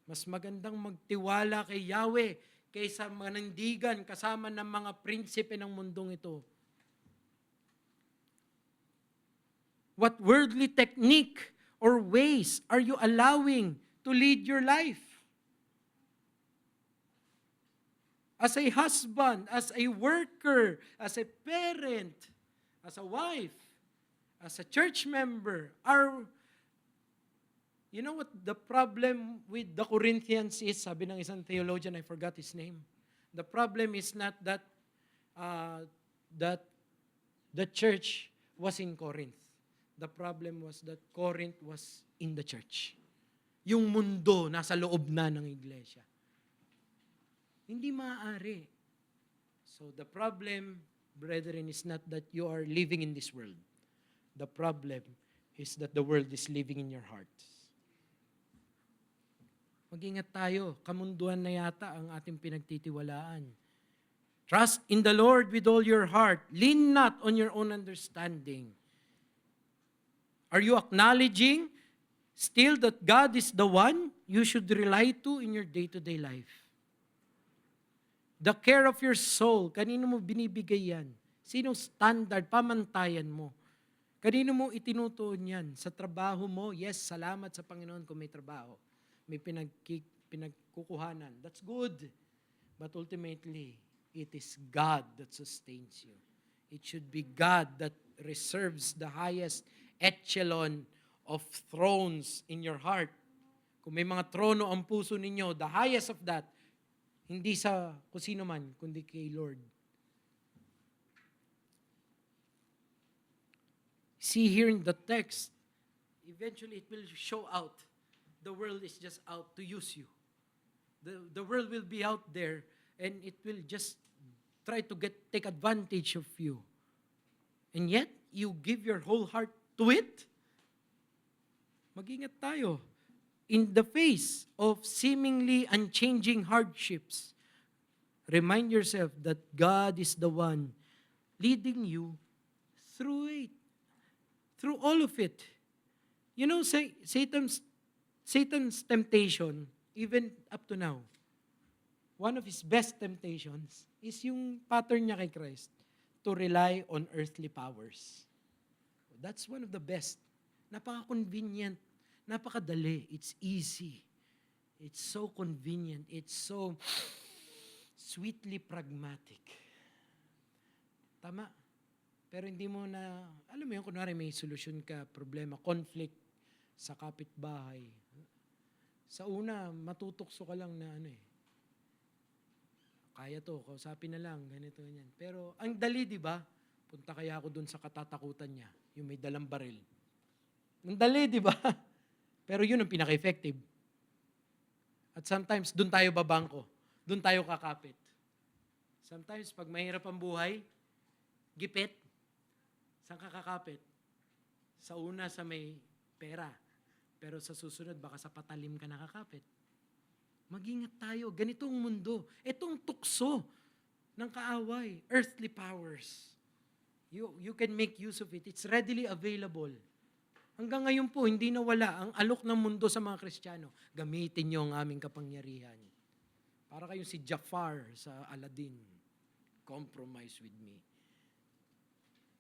Mas magandang magtiwala kay Yahweh kaysa manandigan kasama ng mga prinsipe ng mundong ito. What worldly technique or ways are you allowing to lead your life? As a husband, as a worker, as a parent, as a wife, as a church member, you know what the problem with the Corinthians is? Sabi ng isang theologian, I forgot his name. The problem is not that the church was in Corinth. The problem was that Corinth was in the church. Yung mundo nasa loob na ng iglesia. Hindi maaari. So the problem, brethren, is not that you are living in this world. The problem is that the world is living in your hearts. Mag-ingat tayo. Kamunduhan na yata ang ating pinagtitiwalaan. Trust in the Lord with all your heart. Lean not on your own understanding. Are you acknowledging still that God is the one you should rely to in your day-to-day life? The care of your soul, kanino mo binibigay yan? Sinong standard, pamantayan mo? Kanino mo itinutuon yan? Sa trabaho mo, yes, salamat sa Panginoon kung may trabaho. May pinagkukuhanan. That's good. But ultimately, it is God that sustains you. It should be God that reserves the highest echelon of thrones in your heart. Kung may mga trono ang puso ninyo, the highest of that, hindi sa kung sino man, kundi kay Lord. See here in the text, eventually it will show out. The world is just out to use you. The world will be out there and it will just try to take advantage of you. And yet, you give your whole heart to it. Mag-ingat tayo. In the face of seemingly unchanging hardships, remind yourself that God is the one leading you through it, through all of it. You know, Satan's temptation, even up to now, one of his best temptations is yung pattern niya kay Christ, to rely on earthly powers. That's one of the best. Napaka-convenient. Napakadali. It's easy. It's so convenient. It's so sweetly pragmatic. Tama. Pero hindi mo na, alam mo yun, kunwari may solusyon ka, problema, conflict sa kapitbahay. Sa una, matutokso ka lang na kaya to, kausapin na lang, ganito, ganyan. Pero ang dali, di ba? Punta kaya ako dun sa katatakutan niya, yung may dalang baril. Ang dali, di ba? Pero yun ang pinaka-effective. At sometimes, dun tayo babangko. Dun tayo kakapit. Sometimes, pag mahirap ang buhay, gipit. Saan ka kakapit? Sa una, sa may pera. Pero sa susunod, baka sa patalim ka nakakapit. Mag-ingat tayo. Ganito ang mundo. Itong tukso ng kaaway, earthly powers. You can make use of it. It's readily available. Hanggang ngayon po, hindi nawala ang alok ng mundo sa mga Kristiyano. Gamitin niyo ang aming kapangyarihan. Para kayong si Jafar sa Aladdin. Compromise with me.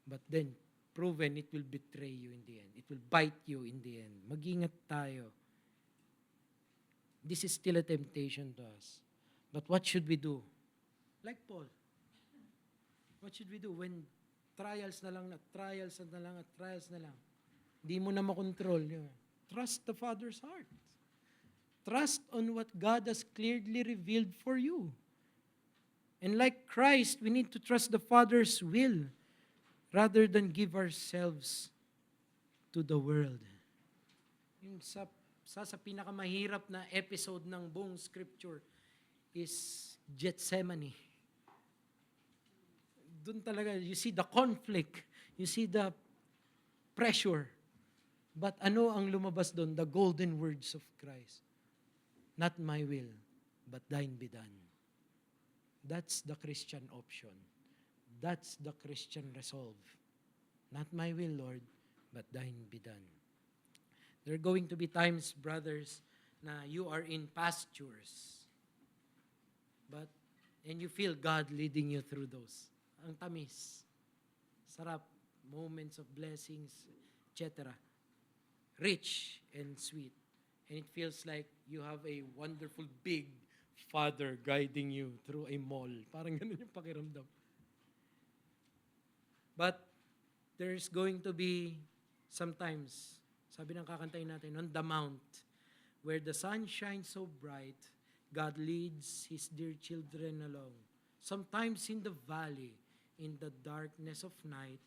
But then, proven it will betray you in the end. It will bite you in the end. Mag-ingat tayo. This is still a temptation to us. But what should we do? Like Paul. What should we do when trials na lang, at trials na lang, at trials na lang? Hindi mo na makontrol. Trust the Father's heart. Trust on what God has clearly revealed for you. And like Christ, we need to trust the Father's will rather than give ourselves to the world. Yung sa pinakamahirap na episode ng buong scripture is Gethsemane. Doon talaga, you see the conflict, you see the pressure. But ano ang lumabas doon? The golden words of Christ. Not my will, but thine be done. That's the Christian option. That's the Christian resolve. Not my will, Lord, but thine be done. There are going to be times, brothers, na you are in pastures. And you feel God leading you through those. Ang tamis. Sarap. Moments of blessings, etc. Rich and sweet. And it feels like you have a wonderful big Father guiding you through a mall. Parang ganun yung pakiramdam. But there's going to be sometimes, sabi ng kakantayin natin, on the mount, where the sun shines so bright, God leads His dear children along. Sometimes in the valley, in the darkness of night,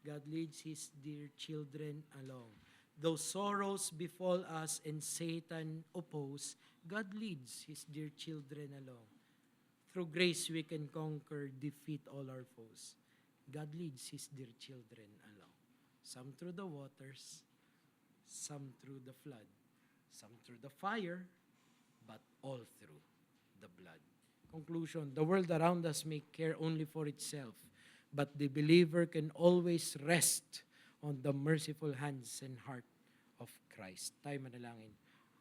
God leads His dear children along. Though sorrows befall us and Satan oppose, God leads His dear children along. Through grace we can conquer, defeat all our foes. God leads His dear children along. Some through the waters, some through the flood, some through the fire, but all through the blood. Conclusion, the world around us may care only for itself, but the believer can always rest on the merciful hands and heart of Christ. Tayo manalangin.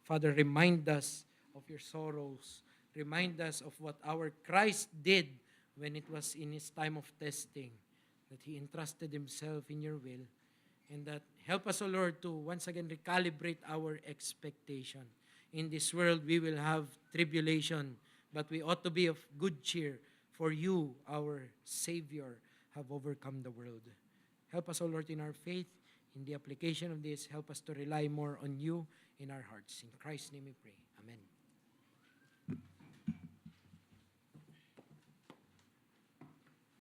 Father, remind us of your sorrows. Remind us of what our Christ did when it was in His time of testing, that He entrusted Himself in your will, and that help us, O Lord, to once again recalibrate our expectation. In this world, we will have tribulation, but we ought to be of good cheer, for you, our Savior, have overcome the world. Help us, O Lord, in our faith, in the application of this. Help us to rely more on you in our hearts. In Christ's name we pray. Amen.